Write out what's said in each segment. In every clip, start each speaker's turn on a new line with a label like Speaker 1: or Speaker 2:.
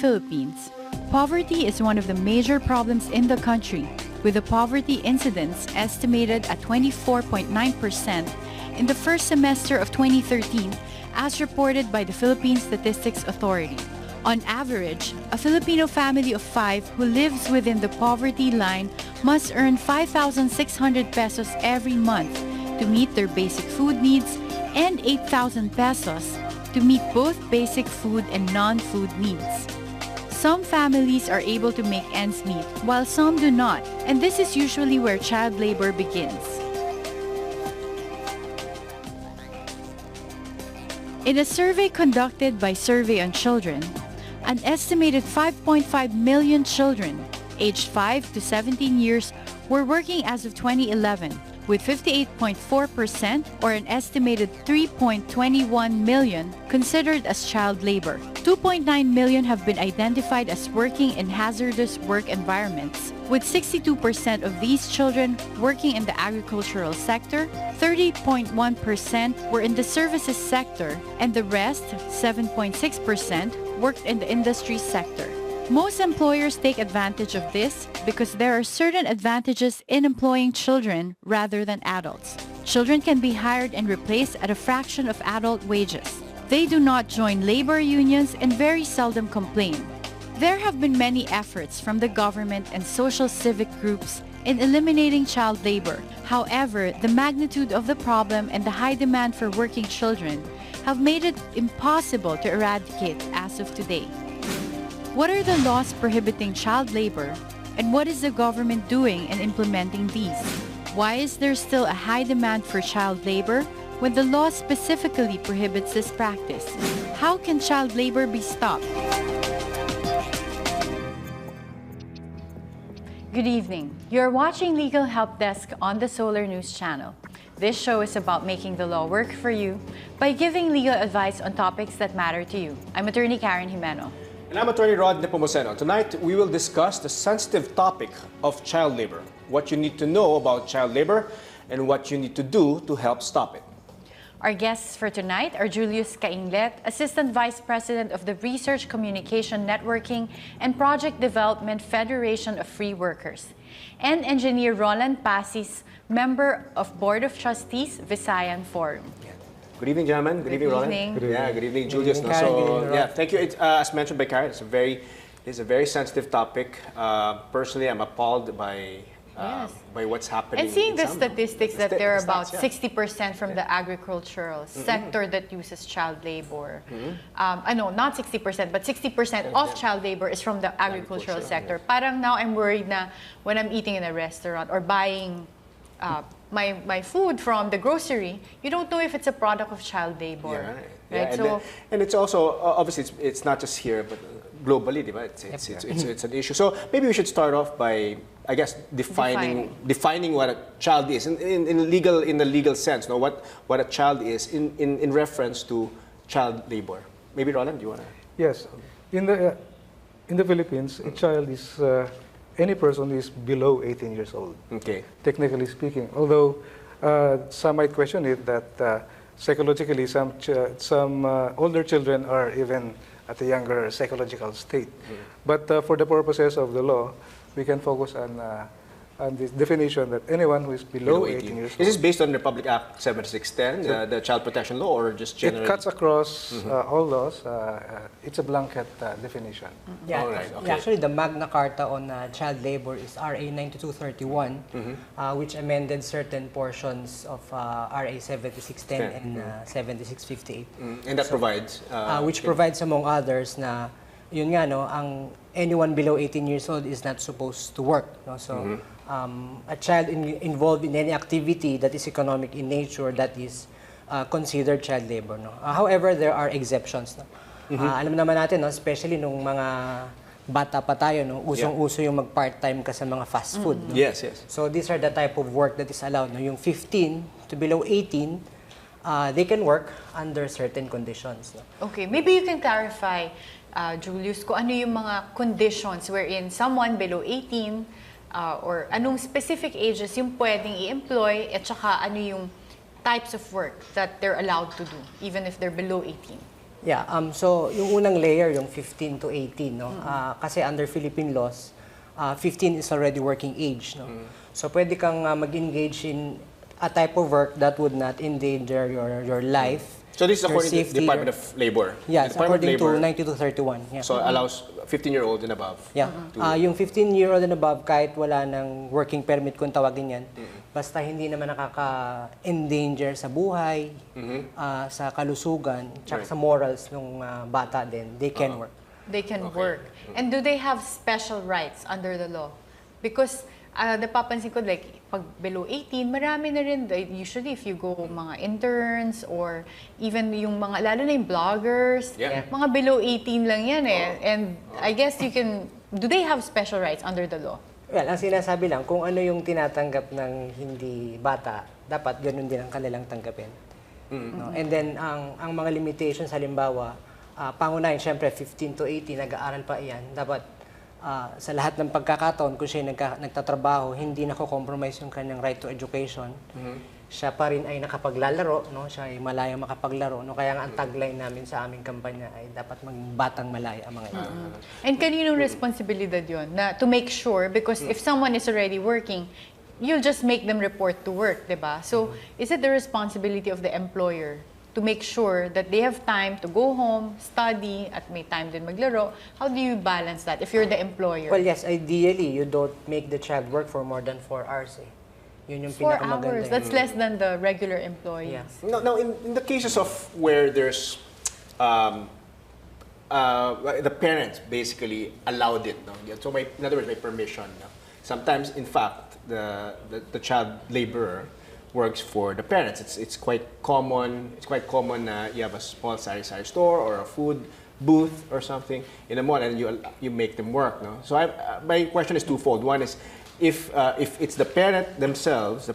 Speaker 1: Philippines, poverty is one of the major problems in the country, with the poverty incidence estimated at 24.9% in the first semester of 2013, as reported by the Philippine Statistics Authority. On average, a Filipino family of 5 who lives within the poverty line must earn 5,600 pesos every month to meet their basic food needs and 8,000 pesos to meet both basic food and non-food needs. Some families are able to make ends meet, while some do not, and this is usually where child labor begins. In a survey conducted by Survey on Children, an estimated 5.5 million children aged 5 to 17 years were working as of 2011, with 58.4% or an estimated 3.21 million considered as child labor. 2.9 million have been identified as working in hazardous work environments, with 62% of these children working in the agricultural sector, 30.1% were in the services sector, and the rest, 7.6%, worked in the industry sector. Most employers take advantage of this because there are certain advantages in employing children rather than adults. Children can be hired and replaced at a fraction of adult wages. They do not join labor unions and very seldom complain. There have been many efforts from the government and social civic groups in eliminating child labor. However, the magnitude of the problem and the high demand for working children have made it impossible to eradicate as of today. What are the laws prohibiting child labor, and what is the government doing in implementing these? Why is there still a high demand for child labor when the law specifically prohibits this practice? How can child labor be stopped? Good evening. You're watching Legal Help Desk on the Solar News channel. This show is about making the law work for you by giving legal advice on topics that matter to you. I'm Attorney Karen Jimeno.
Speaker 2: And I'm Attorney Rod Nepomuceno. Tonight, we will discuss the sensitive topic of child labor, what you need to know about child labor, and what you need to do to help stop it.
Speaker 1: Our guests for tonight are Julius Cainglet, Assistant Vice President of the Research, Communication, Networking, and Project Development Federation of Free Workers, and Engineer Roland Pacis, Member of Board of Trustees, Visayan Forum.
Speaker 2: Good evening, gentlemen. Good evening, Roland.
Speaker 1: Yeah,
Speaker 2: good evening, Julius.
Speaker 3: Good evening,
Speaker 2: Yeah, thank you. As mentioned by Karen, it's a very sensitive topic. Personally, I'm appalled by what's happening.
Speaker 1: And seeing the statistics that there are about 60% from the agricultural sector that uses child labor. No, not 60%, but 60% of child labor is from the agricultural sector. Parang now I'm worried na when I'm eating in a restaurant or buying my food from the grocery, you don't know if it's a product of child labor.
Speaker 2: Yeah, right.
Speaker 1: Right?
Speaker 2: Yeah, and it's also, obviously, it's not just here, but globally, it's an issue. So maybe we should start off by, I guess, defining what a child is in the legal sense. No, what a child is in reference to child labor. Maybe Roland, do you want to?
Speaker 3: Yes, in the Philippines, a child is any person who is below 18 years old.
Speaker 2: Okay.
Speaker 3: Technically speaking, although some might question it that psychologically some older children are even at a younger psychological state. But for the purposes of the law, we can focus on this definition that anyone who is below 18 years old.
Speaker 2: Is this based on Republic Act 7610, the Child Protection Law, or just generally?
Speaker 3: It cuts across all laws. It's a blanket definition.
Speaker 4: Yeah,
Speaker 2: all right, okay.
Speaker 4: Actually, the Magna Carta on child labor is RA 9231, which amended certain portions of RA 7610 and 7658.
Speaker 2: And that provides?
Speaker 4: Which provides, among others, na yun nga, no, anyone below 18 years old is not supposed to work. No? So, a child involved in any activity that is economic in nature, that is considered child labor. No? However, there are exceptions. No? Alam naman natin, no, especially nung mga bata pa tayo, no, usong-uso yung mag-part-time ka sa mga fast food. No?
Speaker 2: Yes, yes.
Speaker 4: So these are the type of work that is allowed. No? Yung 15 to below 18, they can work under certain conditions. No?
Speaker 1: Okay, maybe you can clarify, Julius, kung ano yung mga conditions wherein someone below 18 or anong specific ages yung pwedeng i-employ at saka ano yung types of work that they're allowed to do even if they're below 18.
Speaker 4: Yeah, so yung unang layer, yung 15 to 18, no? Kasi under Philippine laws, 15 is already working age, no? So pwede kang mag-engage in a type of work that would not endanger your life.
Speaker 2: So this is
Speaker 4: your
Speaker 2: according to the
Speaker 4: safety,
Speaker 2: Department of Labor.
Speaker 4: Yeah,
Speaker 2: The
Speaker 4: it's
Speaker 2: Department
Speaker 4: according
Speaker 2: of Labor,
Speaker 4: to 92 to 31. Yeah.
Speaker 2: so allows 15-year-old and above.
Speaker 4: Yeah. Yung 15-year-old and above, kahit wala ng working permit kung tawagin yan, basta hindi naman nakaka-endanger sa buhay, sa kalusugan, tsaka sa morals ng bata din, they can work.
Speaker 1: They can work. And do they have special rights under the law? Because napapansin ko, like, pag below 18, marami na rin, usually if you go mga interns or even yung mga, lalo na yung bloggers, mga below 18 lang yan eh. And I guess you can, do they have special rights under the law?
Speaker 4: Well, ang sinasabi lang, kung ano yung tinatanggap ng hindi bata, dapat ganun din ang kanilang tanggapin. No? And then, ang mga limitations, halimbawa, pangunahin, syempre, 15 to 18, nag-aaral pa iyan, dapat sa lahat ng pagkakataon, kung siya nagtatrabaho, hindi nako-compromise yung kanyang right to education, siya pa rin ay nakapaglalaro, no? Siya ay malayang makapaglaro. No? Kaya nga ang tagline namin sa aming kampanya ay dapat maging batang malaya ang mga ito.
Speaker 1: And kaninong responsibilidad yun? Na, to make sure, because if someone is already working, you'll just make them report to work, diba? So, is it the responsibility of the employer to make sure that they have time to go home, study, at may time din maglaro? How do you balance that if you're the employer?
Speaker 4: Well, yes, ideally, you don't make the child work for more than 4 hours. Yun yung
Speaker 1: 4
Speaker 4: pinakamaganda.
Speaker 1: hours. That's less than the regular employees.
Speaker 4: Yeah.
Speaker 2: Now in the cases of where there's the parents basically allowed it, no? So in other words, by permission. No? Sometimes, in fact, the child laborer works for the parents. It's quite common. It's quite common na you have a small sari-sari store or a food booth or something in the mall, and you make them work. No. So my question is twofold. One is if it's the parents themselves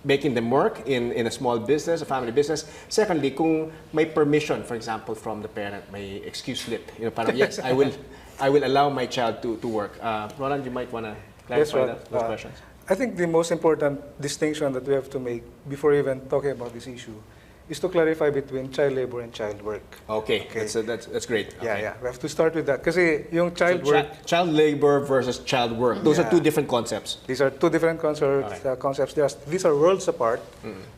Speaker 2: making them work in a small business, a family business. Secondly, kung may permission, for example, from the parent, may excuse slip. You know, parang, yes, I will allow my child to work. Roland, you might want to clarify those questions.
Speaker 3: I think the most important distinction that we have to make before even talking about this issue is to clarify between child labor and child work.
Speaker 2: Okay. That's great. Okay.
Speaker 3: Yeah. We have to start with that. Kasi yung child work...
Speaker 2: Child labor versus child work. Those are two different concepts.
Speaker 3: These are two different concepts. These are worlds apart.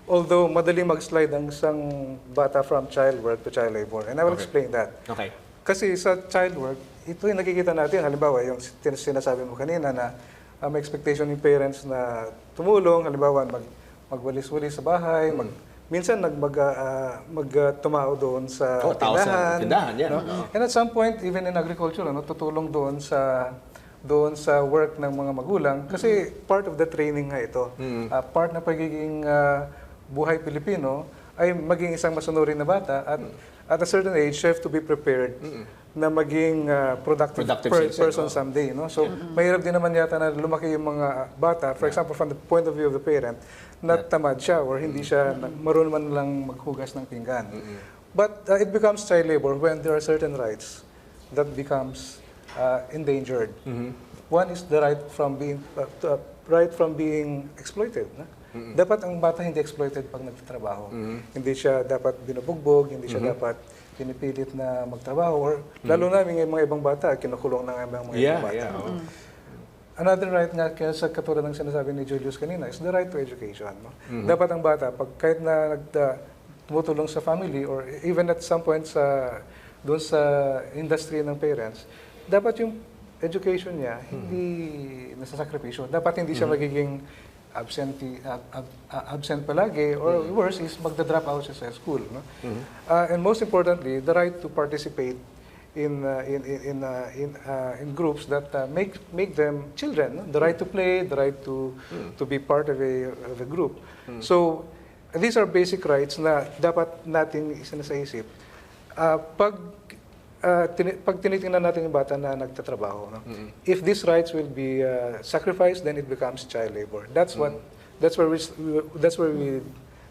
Speaker 3: Although, madali mag-slide ang isang bata from child work to child labor. And I will explain that.
Speaker 2: Okay.
Speaker 3: Kasi sa child work, ito yung nakikita natin. Halimbawa, yung sinasabi mo kanina na may expectation ng parents na tumulong, halimbawa magwalis-walis sa bahay, minsan magtumao doon sa tindahan.
Speaker 2: Yeah.
Speaker 3: No? And at some point, even in agriculture, tutulong doon sa work ng mga magulang kasi part of the training nga ito. Part na pagiging buhay Pilipino ay maging isang masunurin na bata at a certain age, you have to be prepared na maging productive person someday. No? So, mahirap din naman yata na lumaki yung mga bata, for example, from the point of view of the parent, na tamad siya or hindi siya marunong man lang maghugas ng pinggan. But it becomes child labor when there are certain rights that becomes endangered. One is the right from being exploited. No? Dapat ang bata hindi exploited pag nagtatrabaho. Hindi siya dapat binubugbog, hindi siya dapat pinipilit na magtrabaho or lalo na yung mga ibang bata kinukulong ng mga ibang bata. Another right nga kaya sa katulad ng sinasabi ni Julius kanina is the right to education. No? Dapat ang bata pag kahit na tumutulong sa family or even at some point doon sa industry ng parents, dapat yung education niya hindi nasasakripisyo. Dapat hindi siya magiging absent palagi or worse is magda-drop out siya sa school. No? And most importantly, the right to participate in groups that make them children. No? The right to play, the right to be part of a group. So these are basic rights na dapat natin isinasaisip. Pag tinitingnan natin yung bata na nagtatrabaho, no? If these rights will be sacrificed, then it becomes child labor. That's where we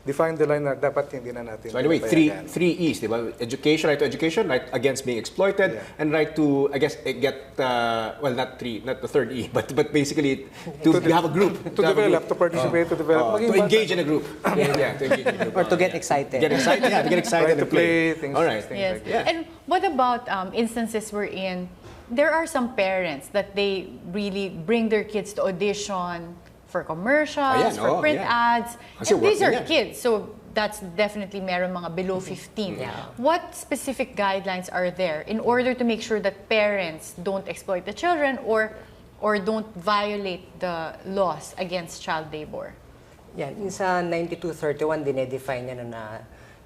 Speaker 3: define the line na dapat hindi na natin.
Speaker 2: So anyway, three E's, di ba? Education, right to education, right against being exploited, and right to, I guess, get, well, not the third E, but basically to have a group.
Speaker 3: To develop, to participate, to develop.
Speaker 2: To engage in a group. Yeah, to engage in a group.
Speaker 4: Or to get excited.
Speaker 2: Get excited, yeah, to get excited.
Speaker 3: To play, things.
Speaker 2: All right.
Speaker 1: Yes.
Speaker 3: Like that.
Speaker 1: And what about instances wherein there are some parents that they really bring their kids to audition for commercials, for print ads. And these are kids, so that's definitely meron mga below 15.
Speaker 4: Yeah.
Speaker 1: What specific guidelines are there in order to make sure that parents don't exploit the children or don't violate the laws against child labor?
Speaker 4: Yan, yung sa 9231 dinedefine niya na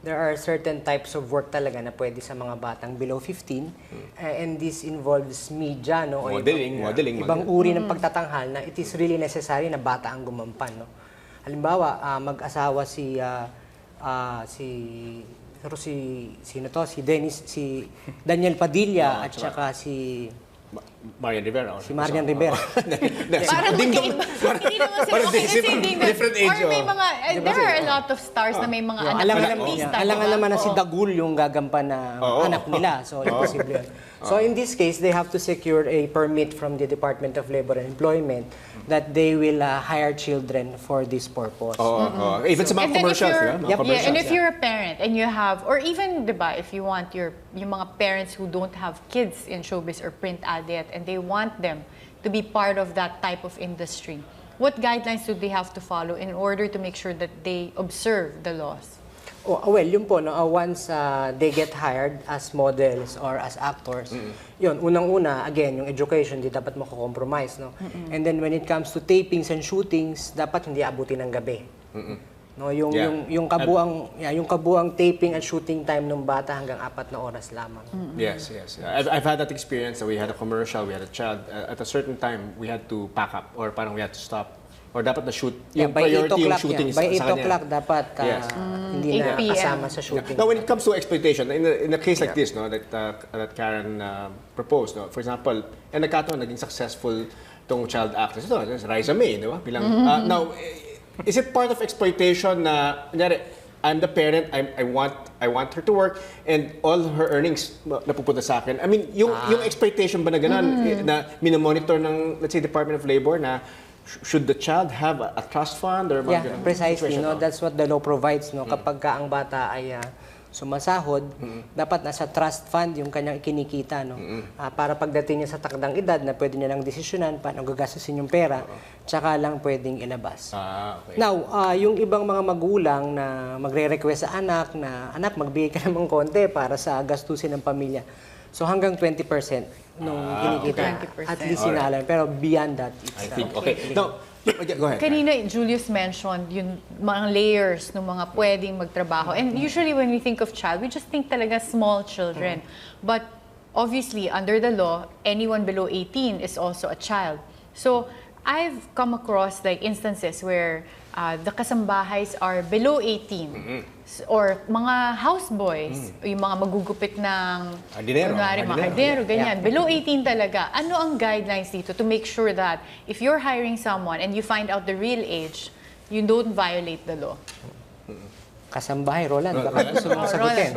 Speaker 4: there are certain types of work talaga na pwede sa mga batang below 15 and this involves media, no, o ibang uri ng pagtatanghal na it is really necessary na bata ang gumampan, no. Halimbawa, mag-asawa si Daniel Padilla at saka si
Speaker 2: Marian Rivera.
Speaker 4: Si Marian Rivera.
Speaker 1: Parang magkaiba. Hindi naman sila
Speaker 2: different age.
Speaker 1: Or may mga, there are a lot of stars na may mga anak.
Speaker 4: Alangan naman na si Dagul yung gagampan na anak nila. So, imposible yun. So, in this case, they have to secure a permit from the Department of Labor and Employment that they will hire children for this purpose.
Speaker 2: Even sa mga commercials.
Speaker 1: And if you're a parent and you have, or even, diba, if you want yung mga parents who don't have kids in showbiz or print ad yet, and they want them to be part of that type of industry, what guidelines do they have to follow in order to make sure that they observe the laws?
Speaker 4: Well, yun po, no, once they get hired as models or as actors, yun, unang-una, again, yung education, di dapat mako-compromise, no? And then when it comes to tapings and shootings, dapat hindi abutin ng gabi. No, yung kabuang taping at shooting time ng bata hanggang 4 na oras lamang.
Speaker 2: Yes. I've had that experience. We had a commercial, we had a child. At a certain time, we had to pack up or parang we had to stop. Or dapat na shoot. Yung
Speaker 4: by 8
Speaker 2: priority yung
Speaker 4: o'clock
Speaker 2: shooting
Speaker 4: By 8
Speaker 2: sa kanya.
Speaker 4: o'clock dapat hindi na
Speaker 1: 8 p.m.
Speaker 4: kasama sa shooting.
Speaker 2: Now, when it comes to exploitation, in a case like this, no, that Karen proposed, no, for example, and nagkataon naging successful tong child actress. Ito, Raisa May, di ba? Bilang, now, is it part of exploitation na, I'm the parent, I want her to work, and all her earnings napupunta sa akin? I mean, yung exploitation ba na gano'n, na minomonitor ng, let's say, Department of Labor na should the child have a trust fund or
Speaker 4: precisely, no, that's what the law provides, no. Kapag ang bata ay sumasahod, dapat nasa trust fund yung kanyang ikinikita, no. Para pagdating niya sa takdang edad na pwede niya lang desisyonan paano gagastusin yung pera, tsaka lang pwedeng ilabas.
Speaker 2: Okay.
Speaker 4: Now, yung ibang mga magulang na magre-request sa anak na, anak, magbigay ka namang konti para sa gastusin ng pamilya. So hanggang 20% nung kinikita, at least sinaalam. Pero beyond that, it's
Speaker 2: okay. Now, go ahead.
Speaker 1: Kanina, Julius mentioned yung mga layers ng mga pwedeng magtrabaho. And usually when we think of child, we just think talaga small children. But obviously, under the law, anyone below 18 is also a child. So I've come across like instances where the kasambahays are below 18 or mga houseboys, yung mga magugupit ng kunwari, mga hardero, ganyan. Below 18 talaga. Ano ang guidelines dito to make sure that if you're hiring someone and you find out the real age, you don't violate the law?
Speaker 4: Kasambahay, Roland, baka gusto mong sagutin.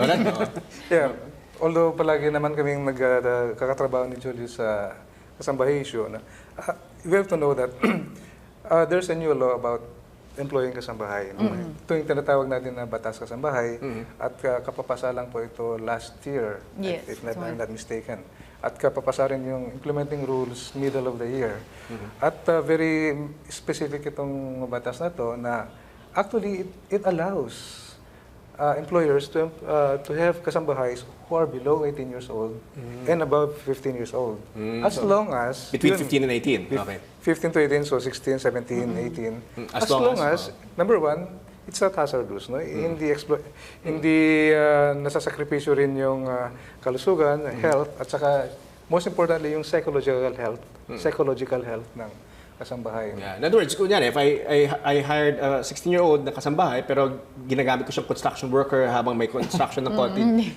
Speaker 3: Yeah, although palagi naman kaming nagkakatrabaho ni Julius sa kasambahay issue, we have to know that there's a new law about employing kasambahay. Ito yung tinatawag natin na Batas Kasambahay at kapapasa lang po ito last year, if I'm not mistaken. At kapapasa rin yung implementing rules middle of the year. At very specific itong batas na to na actually it allows employers to have kasambahays who are below 18 years old and above 15 years old. As long as...
Speaker 2: Between 15 and 18? Okay.
Speaker 3: 15 to 18, so 16, 17, 18. As long as, number one, it's not hazardous. No? Hindi nasasakripisyo rin yung kalusugan, health, at saka, most importantly, yung psychological health ng kasambahay.
Speaker 2: Yeah. In other words, kunyari, if I hired a 16-year-old na kasambahay, pero ginagamit ko siyang construction worker habang may construction ng konti,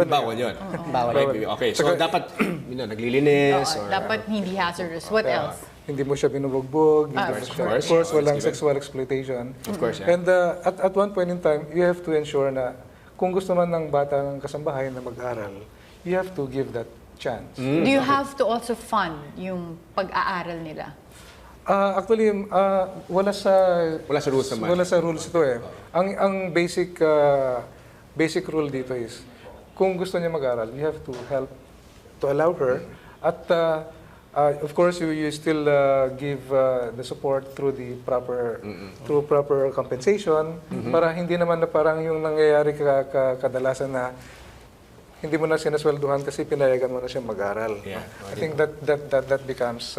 Speaker 2: bawal yun.
Speaker 4: Bawal.
Speaker 2: Okay, so dapat naglilinis.
Speaker 1: Dapat hindi hazardous. What else?
Speaker 3: hindi mo siya binubugbog, of course, walang sexual exploitation.
Speaker 2: Of course, yeah.
Speaker 3: And at one point in time, you have to ensure na kung gusto man ng bata ng kasambahay na mag-aral, you have to give that chance.
Speaker 1: Do you have to also fund yung pag-aaral nila?
Speaker 3: Actually, wala sa
Speaker 2: rules naman.
Speaker 3: Wala sa rules ito eh. Ang basic rule dito is, kung gusto niya mag-aral, you have to help to allow her. At of course, you still give the support through the proper compensation para hindi naman na parang yung nangyayari kadalasan na hindi mo na sinaswelduhan kasi pinayagan mo na siya mag-aral.
Speaker 2: Yeah.
Speaker 3: I think that becomes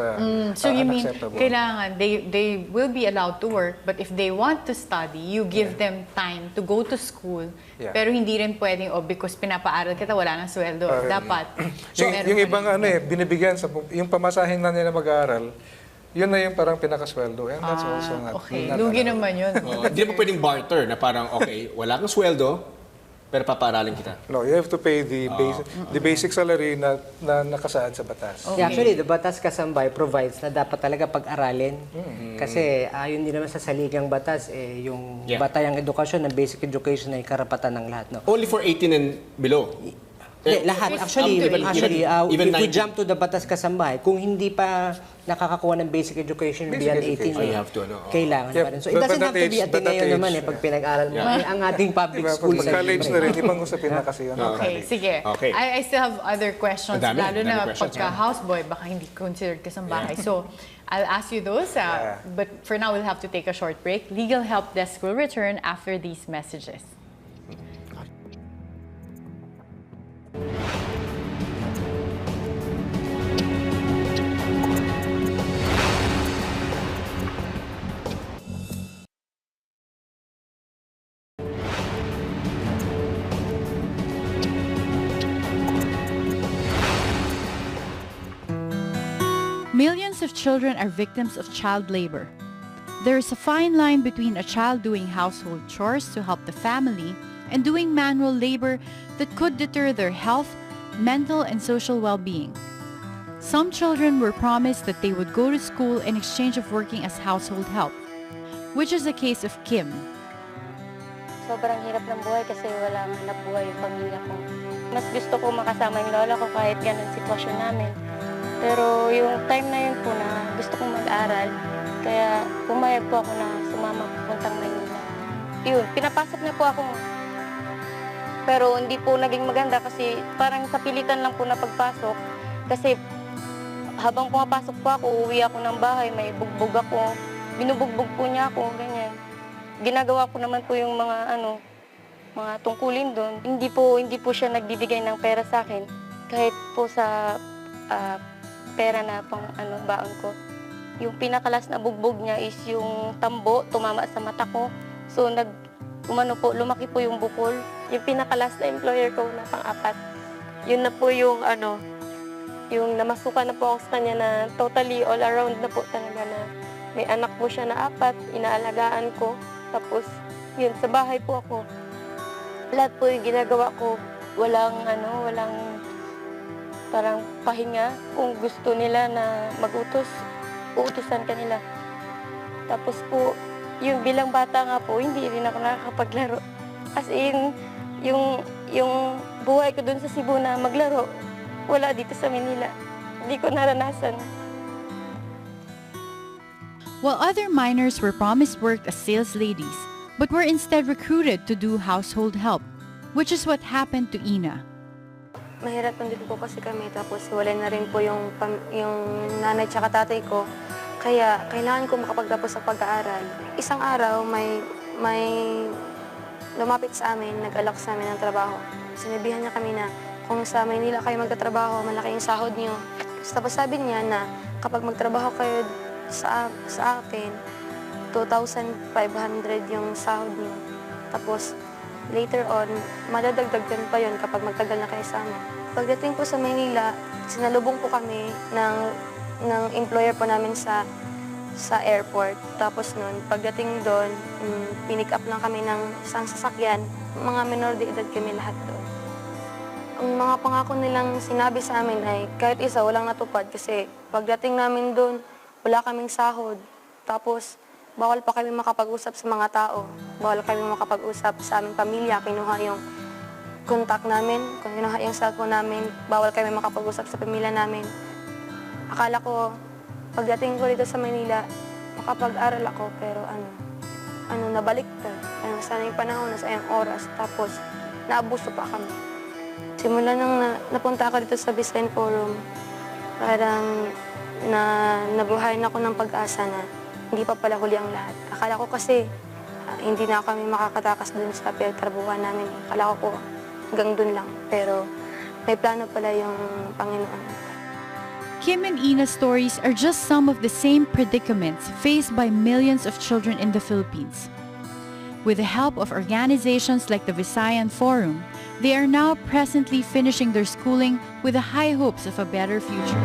Speaker 1: So you mean,
Speaker 3: unacceptable.
Speaker 1: kailangan, they will be allowed to work, but if they want to study, you give them time to go to school, pero hindi rin pwedeng, because pinapaaral kita, wala nang sweldo. Dapat.
Speaker 3: Yung ibang binibigyan, yung pamasahin na nila mag-aaral, yun na yung parang pinakasweldo. And that's also not...
Speaker 1: Okay, lugi naman yun.
Speaker 2: Hindi naman pwedeng barter na parang, okay, wala kang sweldo, pero papaaralin kita.
Speaker 3: No, you have to pay the basic salary na nakasaad sa batas.
Speaker 4: Yeah, actually, the Batas Kasambay provides na dapat talaga pag-aralin. Kasi yun din naman sa saligang batas, yung batayang edukasyon, ng basic education ay karapatan ng lahat. No?
Speaker 2: Only for 18 and below?
Speaker 4: Lahat. Actually,
Speaker 2: even
Speaker 4: if we jump to the Batas Kasambay, kung hindi pa nakakakuha ng basic education beyond 18,
Speaker 2: you have to,
Speaker 4: kailangan pa rin. So it doesn't have to be Ateneo naman pag pinag-aral mo. Ang ating public school sa
Speaker 3: college na rin, ibang usapin na kasi yun.
Speaker 1: Okay, sige.
Speaker 2: Okay.
Speaker 1: I still have other questions, lalo na
Speaker 2: questions,
Speaker 1: pagka-houseboy, baka hindi considered kasambahay. So, I'll ask you those, but for now, we'll have to take a short break. Legal Help Desk will return after these messages. Millions of children are victims of child labor. There is a fine line between a child doing household chores to help the family and doing manual labor that could deter their health, mental, and social well-being. Some children were promised that they would go to school in exchange of working as household help, which is the case of Kim.
Speaker 5: Sobrang hirap ng buhay kasi walang hanap buhay yung pamilya ko. Mas gusto ko makasama yung lola ko kahit ganun sitwasyon namin. Pero yung time na yun po na gusto kong mag-aral, kaya pumayag po ako na sumama pupuntang Manila. Yun, pinapasok na po ako. Pero hindi po naging maganda kasi parang sa pilitan lang po na pagpasok. Kasi habang pumapasok po ako, uuwi ako ng bahay, may bugbog ako. Binubugbog po niya ako, ganyan. Ginagawa ko naman po yung mga tungkulin doon. Hindi po siya nagbibigay ng pera sa akin. Kahit po sa pera na pang baon ko. Yung pinakalas na bugbog niya is yung tambo, tumama sa mata ko. So lumaki po yung bukol. Yung pinakalas na employer ko na pang-apat. Yun na po yung yung namasukan na po ako sa kanya na totally all around na po talaga na may anak po siya na 4, inaalagaan ko. Tapos yun, sa bahay po ako. Lahat po yung ginagawa ko, walang parang pahinga. Kung gusto nila na mag-utos, uutusan ka nila. Tapos po, yung bilang bata nga po, hindi rin ako nakakapaglaro. As in, yung buhay ko dun sa Cebu na maglaro, wala dito sa Manila. Hindi ko naranasan.
Speaker 1: While other minors were promised work as sales ladies, but were instead recruited to do household help, which is what happened to Ina.
Speaker 5: Mahirap din po kasi kami, tapos wala na rin po yung nanay tsaka tatay ko. Kaya kailangan ko makapagtapos sa pag-aaral. Isang araw, may lumapit sa amin, nag-alok sa amin ng trabaho. Sinabihan niya kami na kung sa Maynila kayo magtatrabaho, malaki yung sahod niyo. Tapos sabi niya na kapag magtrabaho kayo sa akin, 2,500 yung sahod niyo. Tapos later on, madadagdagan pa yon kapag magtagal na kayo sa amin. Pagdating po sa Maynila, sinalubong po kami ng employer po namin sa airport. Tapos nun, pagdating doon, pinick up lang kami ng isang sasakyan. Mga minor de edad kami lahat doon. Ang mga pangako nilang sinabi sa amin ay kahit isa walang natupad kasi pagdating namin doon,
Speaker 6: wala kaming sahod. Tapos, bawal pa kami makapag-usap sa mga tao. Bawal kami makapag-usap sa aming pamilya. Kinuha yung contact namin, kinuha yung cellphone namin. Bawal kami makapag-usap sa pamilya namin. Akala ko, pagdating ko dito sa Manila, makapag-aral ako, pero nabaliktad. Sana yung panahon, nasa yung oras. Tapos, naabuso pa kami. Simula nang napunta ako dito sa Visayan Forum, parang nabuhayan ako ng pag-asa na hindi pa pala huli ang lahat. Akala ko kasi hindi na kami makakatakas dun sa pinagtrabuhan namin. Akala ko hanggang dun lang. Pero may plano pala yung Panginoon.
Speaker 1: Kim and Ina's stories are just some of the same predicaments faced by millions of children in the Philippines. With the help of organizations like the Visayan Forum, they are now presently finishing their schooling with the high hopes of a better future.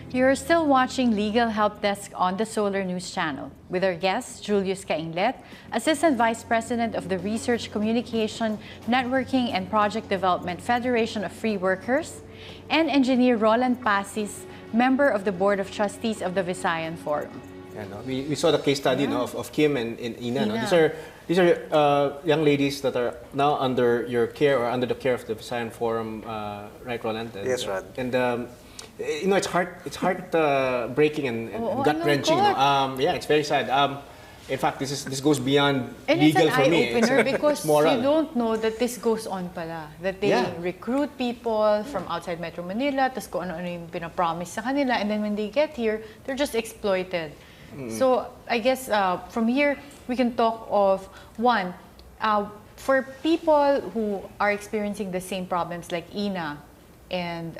Speaker 1: You're still watching Legal Help Desk on the Solar News Channel with our guest, Julius Cainglet, Assistant Vice President of the Research, Communication, Networking and Project Development Federation of Free Workers, and Engineer Roland Pacis, member of the Board of Trustees of the Visayan Forum.
Speaker 2: Yeah, no? We saw the case study of Kim and Ina. No? These are young ladies that are now under your care or under the care of the Visayan Forum, right, Roland? And,
Speaker 3: Yes, Rod.
Speaker 2: And it's heart-breaking and gut-wrenching. Yeah, it's very sad. In fact, this goes beyond
Speaker 1: and
Speaker 2: legal for me.
Speaker 1: And it's an eye-opener because
Speaker 2: moral.
Speaker 1: you don't know that this goes on pala. That they recruit people from outside Metro Manila, tapos kung ano-ano yung pinapromise sa kanila, and then when they get here, they're just exploited. So I guess from here, we can talk of one, for people who are experiencing the same problems like Ina, and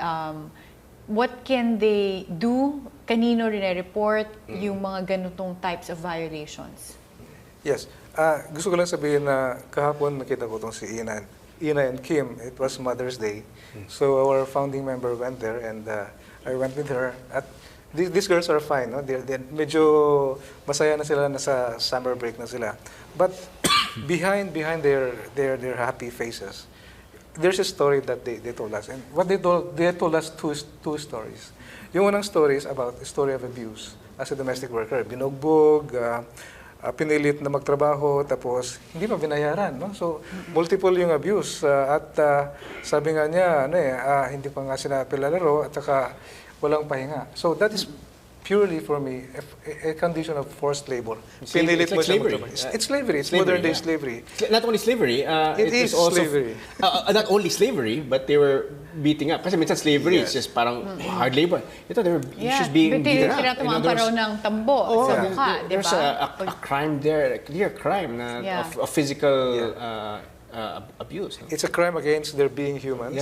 Speaker 1: what can they do? Kanino rin-report yung mga ganitong types of violations?
Speaker 3: Yes. Gusto ko lang sabihin na kahapon nakita ko itong si Ina and Kim. It was Mother's Day. So our founding member went there and I went with her. At these girls are fine. No? They're medyo masaya na sila, nasa summer break na sila. But behind their happy faces, there's a story that they told us. And what they told us two stories. Yung unang story is about a story of abuse as a domestic worker. Binugbog, pinilit na magtrabaho, tapos hindi pa binayaran. No? So, multiple yung abuse. At sabi nga niya, hindi pa nga sila pilalaro at saka walang pahinga. So, that is purely for me a condition of forced labor.
Speaker 2: Pinilit mo
Speaker 3: slavery. It's slavery. It's modern day slavery.
Speaker 2: Not only slavery,
Speaker 3: it is
Speaker 2: also
Speaker 3: slavery.
Speaker 2: Not only slavery, but they were beating up. Kasi minsan slavery is just parang hard labor. Ito, they were just being beaten up.
Speaker 1: Tinatamaan pa raw ng tambo sa mukha, di ba?
Speaker 2: There's a crime there, a clear crime of physical abuse. No?
Speaker 3: It's a crime against their being humans,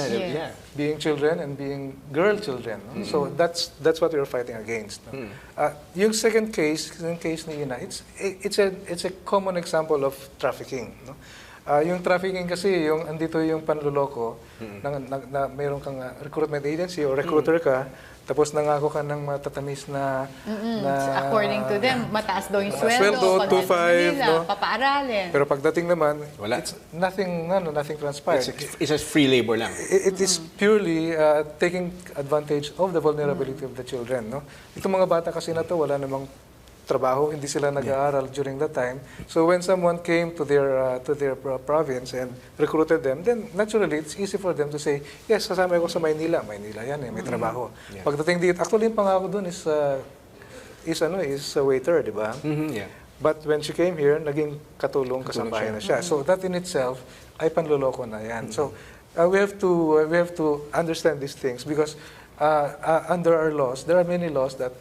Speaker 3: being children, and being girl children. No? So that's what we're fighting against. No? Yung second case, yung case ni Ina, it's a common example of trafficking. No? Yung trafficking kasi, yung andito yung panluloko, na mayroon kang recruitment agency o recruiter ka, tapos nangako ka ng matatamis na
Speaker 1: according to them, mataas daw yung sweldo,
Speaker 3: 2.5, no?
Speaker 1: papaaralin.
Speaker 3: Pero pagdating naman,
Speaker 2: wala.
Speaker 3: It's nothing transpired.
Speaker 2: It's just free labor lang.
Speaker 3: It is purely taking advantage of the vulnerability of the children. No? Itong mga bata kasi na to, wala namang trabaho, hindi sila nag-aaral during that time. So when someone came to their province and recruited them, then naturally it's easy for them to say, yes, sasama ko sa Maynila. Maynila yan, may trabaho. Pagdating dito, actually yung pangako dun is a waiter, di ba? But when she came here, naging katulong kasambahay na siya. So that in itself ay panloloko na yan. So we have to understand these things because under our laws, there are many laws that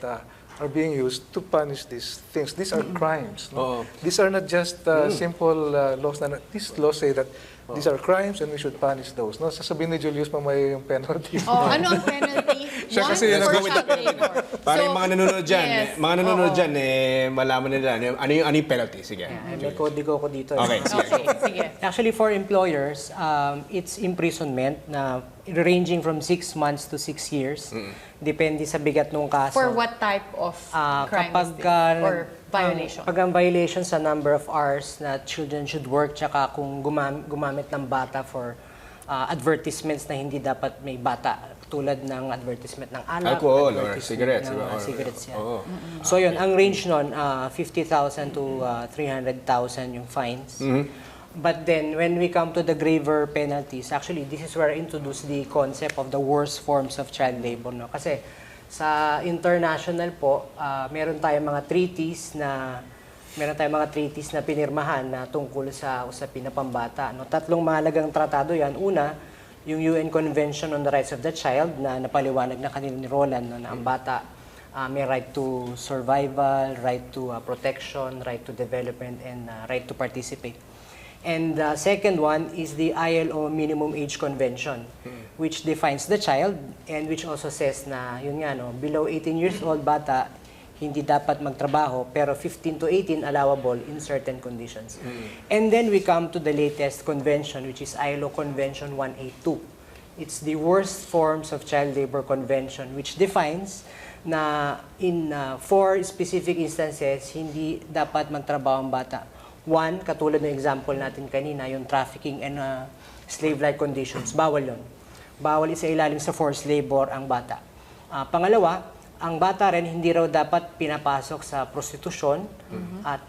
Speaker 3: are being used to punish these things. These are crimes. No? These are not just simple laws. These laws say that these are crimes and we should punish those. No? Sasabihin ni Julius mamaya yung penalty.
Speaker 1: Ano ang penalty?
Speaker 3: Siya kasi
Speaker 1: One for child labor.
Speaker 2: Para yung mga nanonood dyan, malaman nila ano yung penalty. Sige.
Speaker 4: May kodigo ko dito.
Speaker 2: Okay,
Speaker 1: sige.
Speaker 4: Actually, for employers, it's imprisonment na ranging from 6 months to 6 years. Depende sa bigat ng kaso.
Speaker 1: For what type of crime is this? Or violation?
Speaker 4: Pag ang violation sa number of hours na children should work, tsaka kung gumamit ng bata for advertisements na hindi dapat may bata, tulad ng advertisement ng alak,
Speaker 2: alcohol or
Speaker 4: advertisement
Speaker 2: cigarettes.
Speaker 4: ng,
Speaker 2: Or,
Speaker 4: cigarettes yan.
Speaker 2: Oo.
Speaker 4: So yun, ang range nun, 50,000 to 300,000 yung fines. But then, when we come to the graver penalties, actually, this is where I introduce the concept of the worst forms of child labor. No? Kasi sa international po, meron tayong mga treaties na pinirmahan na tungkol sa usapin na pambata. No? Tatlong mahalagang tratado yan. Una, yung UN Convention on the Rights of the Child na napaliwanag na kanina ni Roland, no, na ang bata may right to survival, right to protection, right to development, and right to participate. And the second one is the ILO Minimum Age Convention, which defines the child and which also says na, yun nga, no, below 18 years old bata, hindi dapat magtrabaho, pero 15 to 18 allowable in certain conditions. And then we come to the latest convention, which is ILO Convention 182. It's the worst forms of child labor convention, which defines na in 4 specific instances, hindi dapat magtrabaho ang bata. One, katulad ng example natin kanina, yung trafficking and slave-like conditions. Bawal yun. Bawal isa ilalim sa forced labor ang bata. Pangalawa, ang bata rin hindi raw dapat pinapasok sa prostitusyon at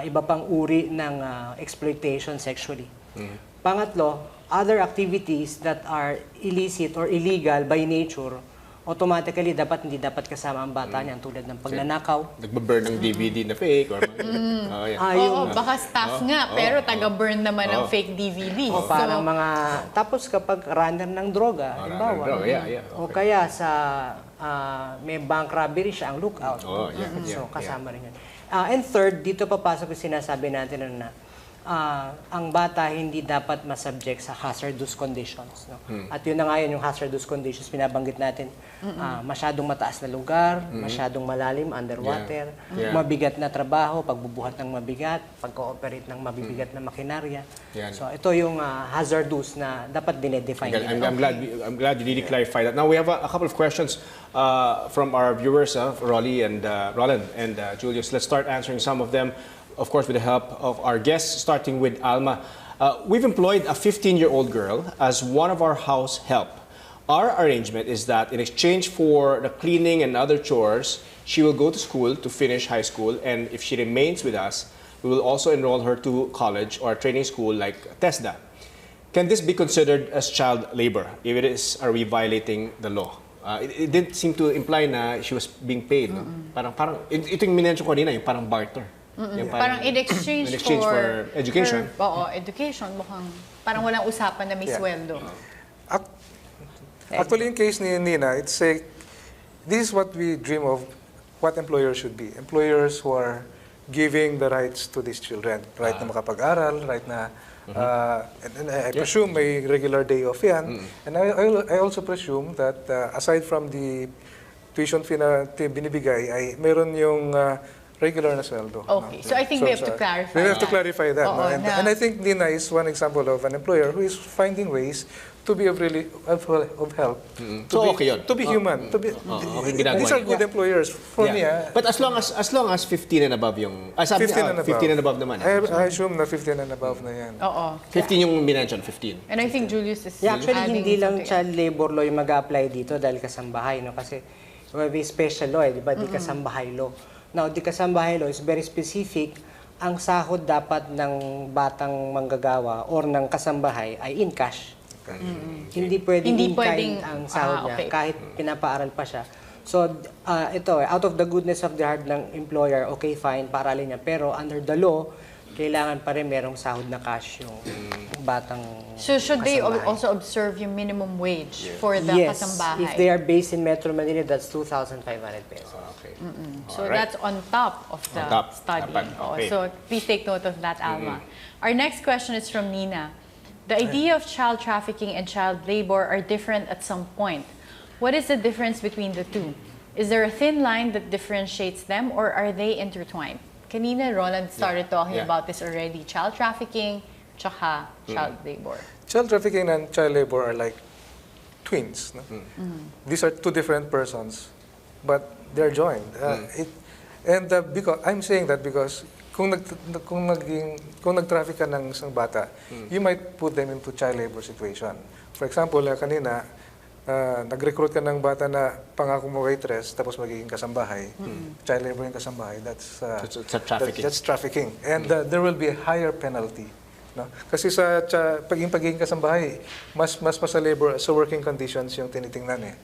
Speaker 4: iba pang uri ng exploitation sexually. Pangatlo, other activities that are illicit or illegal by nature, automatically hindi dapat kasama ang bata niyan, tulad ng pagnanakaw.
Speaker 2: Nagbaburn ng DVD na fake or
Speaker 1: Oo, baka staff nga, pero taga-burn naman ng fake DVD.
Speaker 4: O parang mga, tapos kapag runner ng droga, halimbawa. O kaya sa may bank robbery siya ang lookout. So kasama rin yun. And third, dito papasok yung sinasabi natin na ang bata hindi dapat masubject sa hazardous conditions. No? At yun na nga yun, yung hazardous conditions, pinabanggit natin, masyadong mataas na lugar, masyadong malalim, underwater, mabigat na trabaho, pagbubuhat ng mabigat, pag-cooperate ng mabibigat na makinarya. So ito yung hazardous na dapat dinedefine.
Speaker 2: I'm glad you really clarified that. Now we have a couple of questions from our viewers, Roland and Julius. Let's start answering some of them. Of course, with the help of our guests, starting with Alma. We've employed a 15-year-old girl as one of our house help. Our arrangement is that in exchange for the cleaning and other chores, she will go to school to finish high school, and if she remains with us, we will also enroll her to college or training school like TESDA. Can this be considered as child labor? If it is, are we violating the law? It didn't seem to imply na she was being paid. No? Parang ito yung minention ko kanina, yung parang barter.
Speaker 1: Parang in exchange
Speaker 2: for education.
Speaker 1: Education. Mukhang parang walang usapan na may sweldo.
Speaker 3: Actually, in case ni Nina, this is what we dream of, what employers should be. Employers who are giving the rights to these children. Right na makapag-aral, right na, and I presume may regular day off yan. And I also presume that aside from the tuition fee na binibigay, ay meron yung regular na sweldo.
Speaker 1: Okay, so I think we have to clarify.
Speaker 3: We have to clarify that. No? And I think Nina is one example of an employer who is finding ways to be of help. To be human. These are good employers for me.
Speaker 2: But as long as 15 and above yung
Speaker 3: 15
Speaker 2: and above naman.
Speaker 3: I assume na 15 and above na yan.
Speaker 2: 15 yung minention, 15.
Speaker 1: And I think Julius is
Speaker 4: actually hindi lang child labor law yung mag-apply dito dahil kasambahay, no? Kasi may special law, di ba? Di kasambahay law. Now, di kasambahay law is very specific. Ang sahod dapat ng batang manggagawa or ng kasambahay ay in cash. Hindi pwedeng in kind ang sahod niya kahit pinapaaral pa siya. So, ito, out of the goodness of the heart ng employer, okay, fine, paaralin niya. Pero under the law, kailangan pa rin merong sahod na cash yung batang
Speaker 1: So should they also observe yung minimum wage for the kasambahay?
Speaker 4: If they are based in Metro Manila, that's 2,500 pesos.
Speaker 2: Okay.
Speaker 1: So that's on top of the study.
Speaker 2: Okay.
Speaker 1: So please take note of that, Alma. Our next question is from Nina. The idea of child trafficking and child labor are different at some point. What is the difference between the two? Is there a thin line that differentiates them, or are they intertwined? Kanina, Roland started talking about this already. Child trafficking, tsaka child labor.
Speaker 3: Child trafficking and child labor are like twins. No? These are two different persons, but they're joined. Because I'm saying that because kung nag-traffic ka ng isang bata, you might put them into child labor situation. For example, kanina, nag-recruit ka ng bata na pangako mo waitress, tapos magiging kasambahay. Child labor yung kasambahay, that's
Speaker 2: trafficking.
Speaker 3: That's trafficking. And there will be a higher penalty. No? Kasi sa pagiging kasambahay, mas sa labor, sa working conditions yung tinitingnan eh.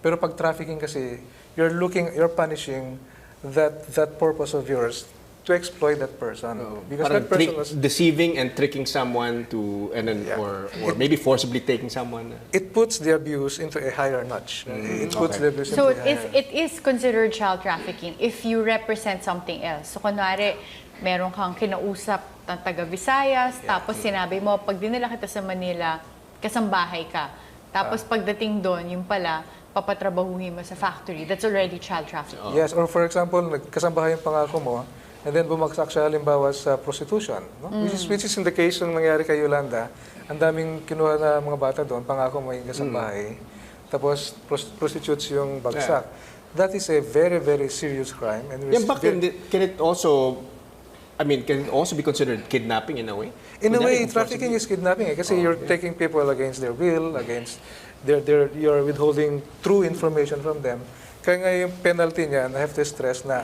Speaker 3: Pero pag trafficking kasi, you're punishing that purpose of yours to exploit that person. Because that person was
Speaker 2: deceiving and tricking someone to, and then, or maybe forcibly taking someone.
Speaker 3: It puts the abuse into a higher notch. It puts the abuse
Speaker 1: So
Speaker 3: into a higher.
Speaker 1: it is considered child trafficking if you represent something else. So kunwari, meron kang kinausap ng taga Visayas, tapos sinabi mo, pag dinala kita sa Manila, kasambahay ka. Tapos pagdating doon, yung pala, papatrabahuhin mo sa factory. That's already child trafficking.
Speaker 3: Yes, or for example, nagkasambahay yung pangako mo, and then bumagsak siya halimbawa sa prostitution. No? Which is in the case yung nangyari kay Yolanda, ang daming kinuha na mga bata doon, pangako mo yung kasambahay, tapos prostitutes yung bagsak. That is a very, very serious crime. And
Speaker 2: But can it also, can it also be considered kidnapping in a way?
Speaker 3: In a way, trafficking is kidnapping kasi you're taking people against their will, against you're withholding true information from them. Kaya nga yung penalty niyan, I have to stress na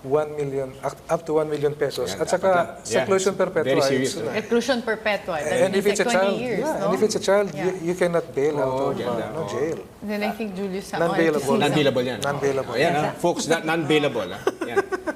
Speaker 3: 1 million, up to 1 million pesos. At saka, seclusion perpetua.
Speaker 2: Very serious.
Speaker 1: Reclusion perpetua.
Speaker 3: And if it's a child,
Speaker 1: years, no?
Speaker 3: and if it's a child, you cannot bail out of jail.
Speaker 1: Then I think Julius
Speaker 3: Non-bailable.
Speaker 2: Non-bailable yan.
Speaker 3: Non-bailable.
Speaker 2: Folks, non-bailable.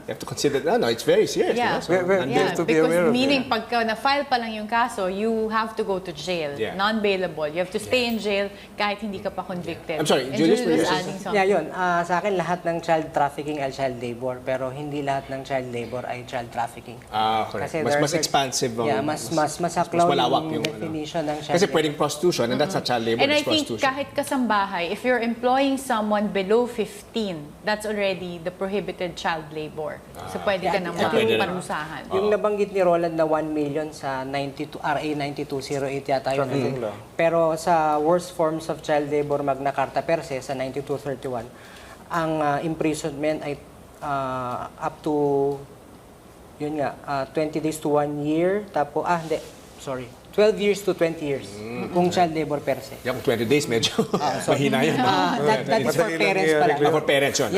Speaker 2: You have to consider, it's very serious.
Speaker 1: Yeah,
Speaker 3: You have to be aware of
Speaker 1: meaning pagka na-file pa lang yung kaso, you have to go to jail. Non-bailable. You have to stay in jail kahit hindi ka pa convicted.
Speaker 2: I'm sorry,
Speaker 1: And
Speaker 2: Julius,
Speaker 1: was adding something.
Speaker 4: Yun. Sa akin, lahat ng child trafficking ay child labor, pero hindi lahat ng child labor ay child trafficking.
Speaker 2: Correct.
Speaker 4: Kasi
Speaker 2: Mas expansive.
Speaker 4: Mas masaklaw
Speaker 2: malawak
Speaker 4: yung definition ng child
Speaker 2: Kasi
Speaker 4: labor.
Speaker 2: pwedeng prostitution, and that's not child labor,
Speaker 1: And I
Speaker 2: it's
Speaker 1: think
Speaker 2: prostitution.
Speaker 1: kahit kasambahay, if you're employing someone below 15, that's already the prohibited child labor. So pwede ka nang parusahan.
Speaker 4: Yung nabanggit ni Roland na 1 million sa RA 9208 yata yun. Pero sa worst forms of child labor Magna Carta per se sa 9231, ang imprisonment ay up to 20 days to 1 year. Tapos, 12 years to 20 years kung child labor per se.
Speaker 2: Kung 20 days, medyo mahina yun.
Speaker 4: That is for parents pala.
Speaker 2: For parents yun.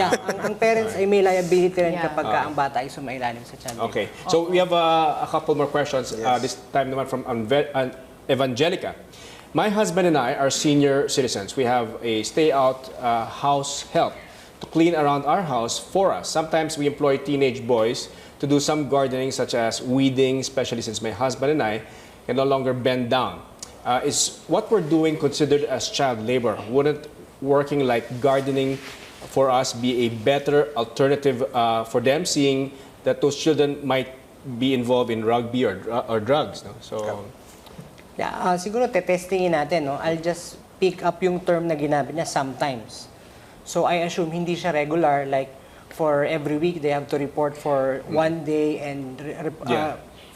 Speaker 4: Ang parents ay may liability rin kapag ang bata ay sumailalim sa child labor.
Speaker 2: Okay. So we have a couple more questions. This time naman from Evangelica. My husband and I are senior citizens. We have a stay-out house help to clean around our house for us. Sometimes we employ teenage boys to do some gardening such as weeding, especially since my husband and I can no longer bend down. Is what we're doing considered as child labor? Wouldn't working like gardening for us be a better alternative for them, seeing that those children might be involved in rugby or drugs? No? So,
Speaker 4: siguro testingin natin. No? I'll just pick up yung term na ginamit niya, sometimes. So I assume hindi siya regular, like for every week they have to report for 1 day and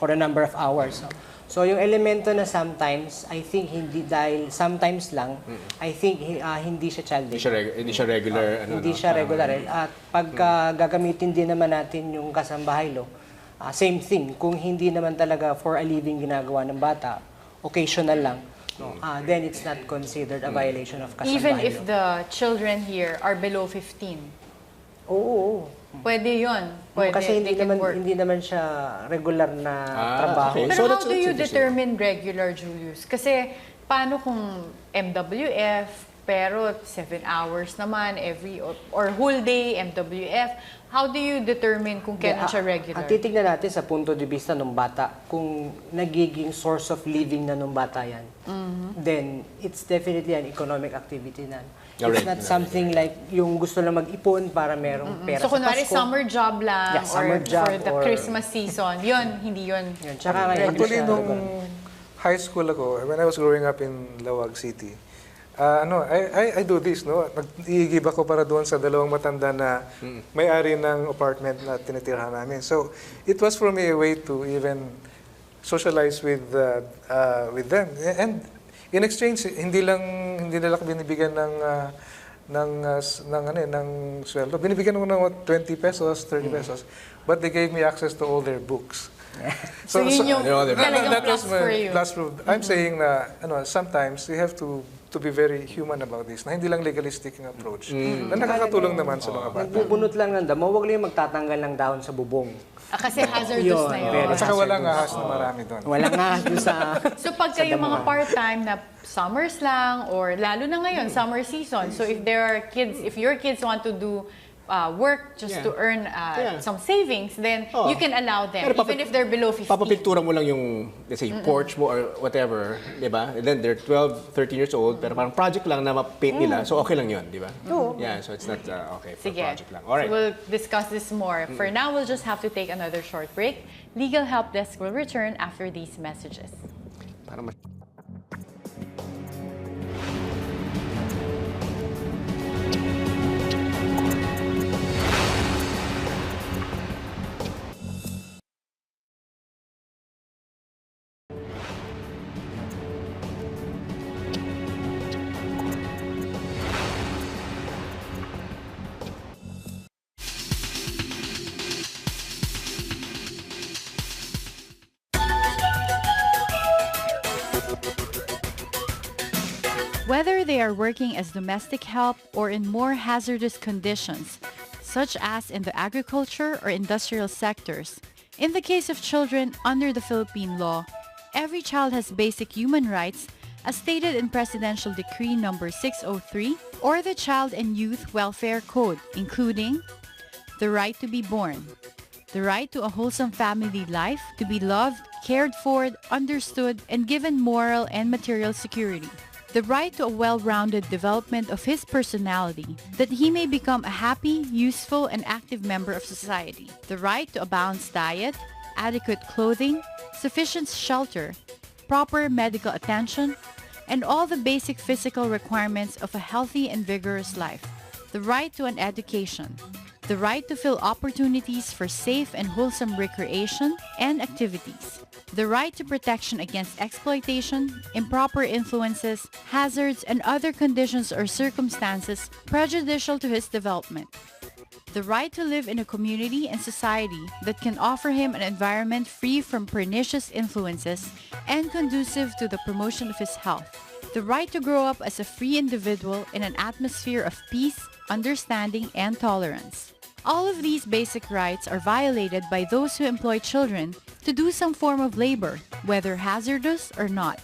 Speaker 4: for a number of hours. So yung elemento na sometimes, I think hindi dahil sometimes lang, I think hindi siya child labor.
Speaker 2: Hindi siya regular.
Speaker 4: Hindi siya regular. At pagka gagamitin din naman natin yung kasambahay law, same thing. Kung hindi naman talaga for a living ginagawa ng bata, occasional lang, then it's not considered a violation of kasambahay
Speaker 1: Even if
Speaker 4: law.
Speaker 1: the children here are below 15.
Speaker 4: Oo.
Speaker 1: Pwede yun. Pwede,
Speaker 4: Kasi
Speaker 1: they can work.
Speaker 4: hindi naman siya regular na trabaho.
Speaker 2: okay.
Speaker 1: Pero
Speaker 2: So
Speaker 1: how
Speaker 2: that's
Speaker 1: do you
Speaker 2: interesting.
Speaker 1: determine regular, Julius? Kasi paano kung MWF, pero 7 hours naman or whole day MWF? How do you determine kung kailan siya regular?
Speaker 4: At titignan natin sa punto de vista ng bata, kung nagiging source of living na ng bata yan, then it's definitely an economic activity na. It's not something like yung gusto lang mag-ipon para merong pera
Speaker 1: So
Speaker 4: sa
Speaker 1: kunwari
Speaker 4: Pasko.
Speaker 1: summer job lang
Speaker 4: summer
Speaker 1: or
Speaker 4: job
Speaker 1: for the
Speaker 4: or-
Speaker 1: Christmas season, hindi yun.
Speaker 4: Tsaka ngayon,
Speaker 3: Actually,
Speaker 4: siya
Speaker 3: nung
Speaker 4: regular.
Speaker 3: high school ako, when I was growing up in Lawag City, I do this, no? Nag-iigib ako para doon sa dalawang matanda na may-ari ng apartment na tinitirhan namin. So, it was for me a way to even socialize with them. And in exchange, hindi nila ako binibigyan ng sweldo. Binibigyan ko ng 20 pesos, 30 pesos, but they gave me access to all their books.
Speaker 1: So yun yung talagang plus for you.
Speaker 3: I'm saying na sometimes you have to be very human about this, na hindi lang legalistic ang approach. Na nakakatulong naman sa mga bata.
Speaker 4: Nagbubunot lang ng damo, huwag lang magtatanggal ng dahon sa bubong.
Speaker 1: Kasi hazardous na yun.
Speaker 3: At saka walang ahas na marami doon.
Speaker 4: Walang ahas doon sa...
Speaker 1: So pag kayo mga part-time na summers lang, or lalo na ngayon, summer season, so if your kids want to do work just to earn some savings, then you can allow them, even if they're below 15.
Speaker 2: Papapintura mo lang yung, let's say, yung porch mo or whatever, di ba? And then they're 12, 13 years old, pero parang project lang na ma-paint nila, so okay lang yun, di ba? Yeah, so it's not okay for project lang. Alright.
Speaker 1: So we'll discuss this more. For now, we'll just have to take another short break. Legal Help Desk will return after these messages.
Speaker 2: Para
Speaker 1: Whether they are working as domestic help or in more hazardous conditions, such as in the agriculture or industrial sectors, in the case of children under the Philippine law, every child has basic human rights as stated in Presidential Decree Number 603 or the Child and Youth Welfare Code, including the right to be born, the right to a wholesome family life, to be loved, cared for, understood, and given moral and material security. The right to a well-rounded development of his personality, that he may become a happy, useful, and active member of society. The right to a balanced diet, adequate clothing, sufficient shelter, proper medical attention, and all the basic physical requirements of a healthy and vigorous life. The right to an education. The right to fill opportunities for safe and wholesome recreation and activities. The right to protection against exploitation, improper influences, hazards, and other conditions or circumstances prejudicial to his development. The right to live in a community and society that can offer him an environment free from pernicious influences and conducive to the promotion of his health. The right to grow up as a free individual in an atmosphere of peace, understanding, and tolerance. All of these basic rights are violated by those who employ children to do some form of labor, whether hazardous or not.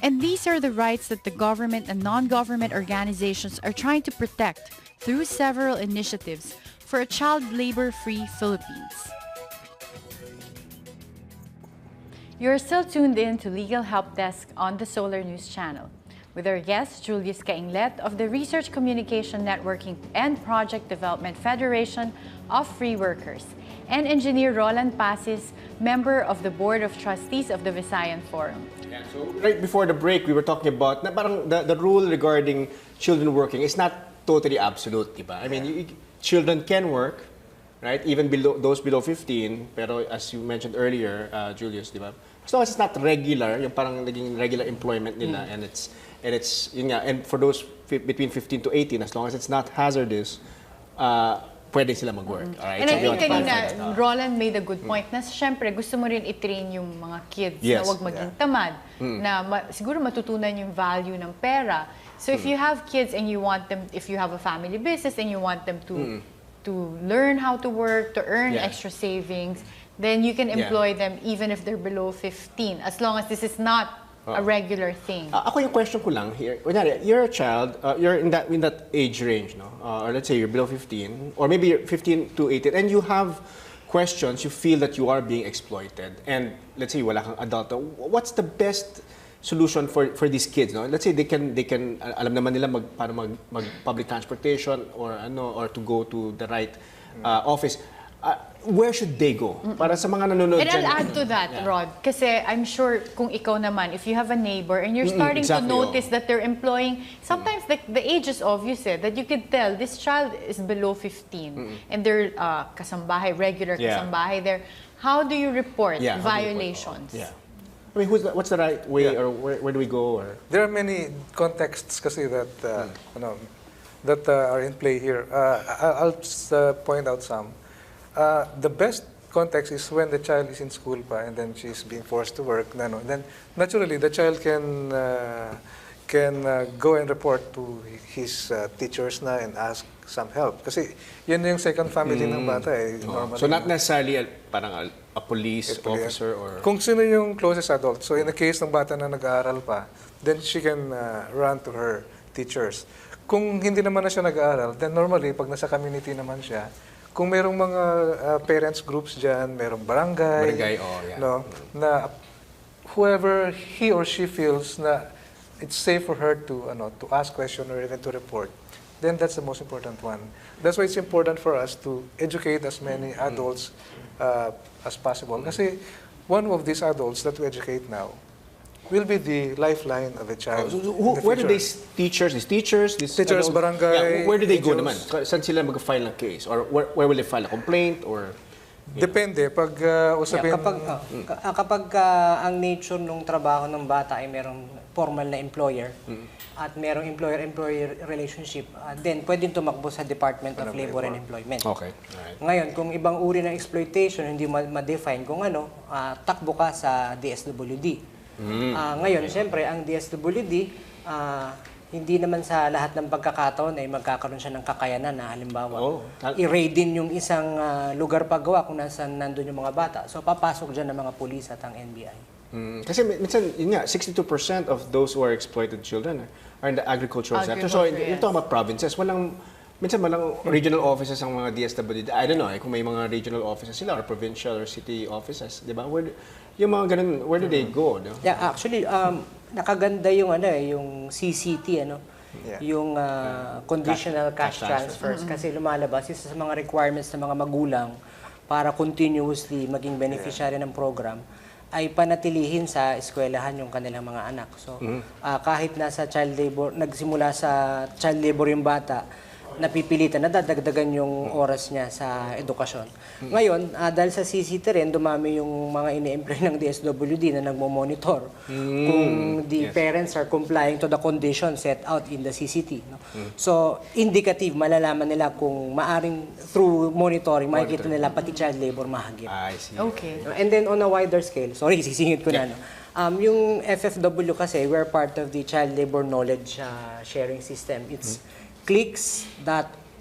Speaker 1: And these are the rights that the government and non-government organizations are trying to protect through several initiatives for a child labor-free Philippines. You're still tuned in to Legal Help Desk on the Solar News Channel, with our guest, Julius Cainglet of the Research Communication Networking and Project Development Federation of Free Workers, and Engineer Roland Pacis, member of the Board of Trustees of the Visayan Forum.
Speaker 2: Yeah, so right before the break, we were talking about na parang the rule regarding children working is not totally absolute, diba? I mean, children can work, right? Even below those below 15, pero as you mentioned earlier, Julius, diba? As long as it's not regular, yung parang naging regular employment nila, and it's yun nga, and for those between 15 to 18, as long as it's not hazardous, pwede sila mag-work. Alright?
Speaker 1: And so I think kanina, Roland made a good point na syempre gusto mo rin i-train yung mga kids na wag maging tamad, na siguro matutunan yung value ng pera. So if you have kids and you want them, if you have a family business and you want them to learn how to work, to earn extra savings, then you can employ them even if they're below 15, as long as this is not a regular thing.
Speaker 2: Ako yung question ko lang here, kunyari, you're a child, you're in that age range, no? Or let's say you're below 15, or maybe you're 15 to 18, and you have questions, you feel that you are being exploited, and let's say wala kang adult, what's the best solution for these kids, no? Let's say they can alam naman nila paano mag public transportation or to go to the right office. Where should they go? Para sa mga nanonood
Speaker 1: dyan. And I'll add to that, Rod, kasi I'm sure kung ikaw naman, if you have a neighbor and you're starting to notice that they're employing, sometimes the age is obvious, that you could tell this child is below 15 and they're kasambahay, regular kasambahay there. How do you report violations?
Speaker 2: I mean, what's the right way, or where do we go? Or?
Speaker 3: There are many contexts kasi that that are in play here. I'll just point out some. The best context is when the child is in school pa and then she's being forced to work. Then naturally the child can go and report to his teachers na and ask some help. Kasi yun yung second family ng bata normally.
Speaker 2: So not necessarily parang a police officer or...
Speaker 3: Kung sino yung closest adult. So in the case ng bata na nag-aaral pa, then she can run to her teachers. Kung hindi naman na siya nag-aaral, then normally pag nasa community naman siya, kung merong mga parents groups dyan, merong barangay, na whoever he or she feels na it's safe for her to ask question or even to report, then that's the most important one. That's why it's important for us to educate as many adults as possible. Kasi one of these adults that we educate now will be the lifeline of a child.
Speaker 2: Where do these teachers,
Speaker 3: barangay,
Speaker 2: where do they go naman? Saan sila mag-file ng case? Or where will they file a complaint? Or
Speaker 3: depende. Pag usapin...
Speaker 4: Kapag ang nature ng trabaho ng bata ay merong formal na employer at merong employer-employer relationship, then pwedeng tumakbo sa Department of Labor and Employment.
Speaker 2: Okay. Alright.
Speaker 4: Ngayon, kung ibang uri ng exploitation, hindi ma-define kung takbo ka sa DSWD. Ngayon, siyempre, ang DSWD, hindi naman sa lahat ng pagkakataon ay magkakaroon siya ng kakayanan na halimbawa, i-raid din yung isang lugar paggawa kung nasaan nandun yung mga bata. So, papasok dyan ng mga pulis at ang NBI.
Speaker 2: Kasi minsan, yun nga, 62% of those who are exploited children are in the agricultural sector. So, you're talking about provinces. Minsan walang regional offices ang mga DSWD. I don't know, kung may mga regional offices sila or provincial or city offices, di ba? Yung mga ganun, where do they go? No?
Speaker 4: Yeah, actually, nakaganda yung yung CCT, yung conditional cash transfers kasi lumalabas isa sa mga requirements ng mga magulang para continuously maging beneficiary ng program ay panatilihin sa eskwelahan yung kanilang mga anak. So, kahit nasa child labor, nagsimula sa child labor yung bata, napipilitan na dadagdagan yung oras niya sa edukasyon. Ngayon, dahil sa CCT rin, dumami yung mga ini-employ ng DSWD na nagmo-monitor kung the parents are complying to the conditions set out in the CCT. No? So, indicative, malalaman nila kung maaring through monitoring, makikita nila pati child labor mahagip.
Speaker 2: I see.
Speaker 1: Okay.
Speaker 4: And then on a wider scale, sorry, sisingit ko na. Yung FFW kasi, we're part of the Child Labor Knowledge Sharing System. It's clicks.org.ph.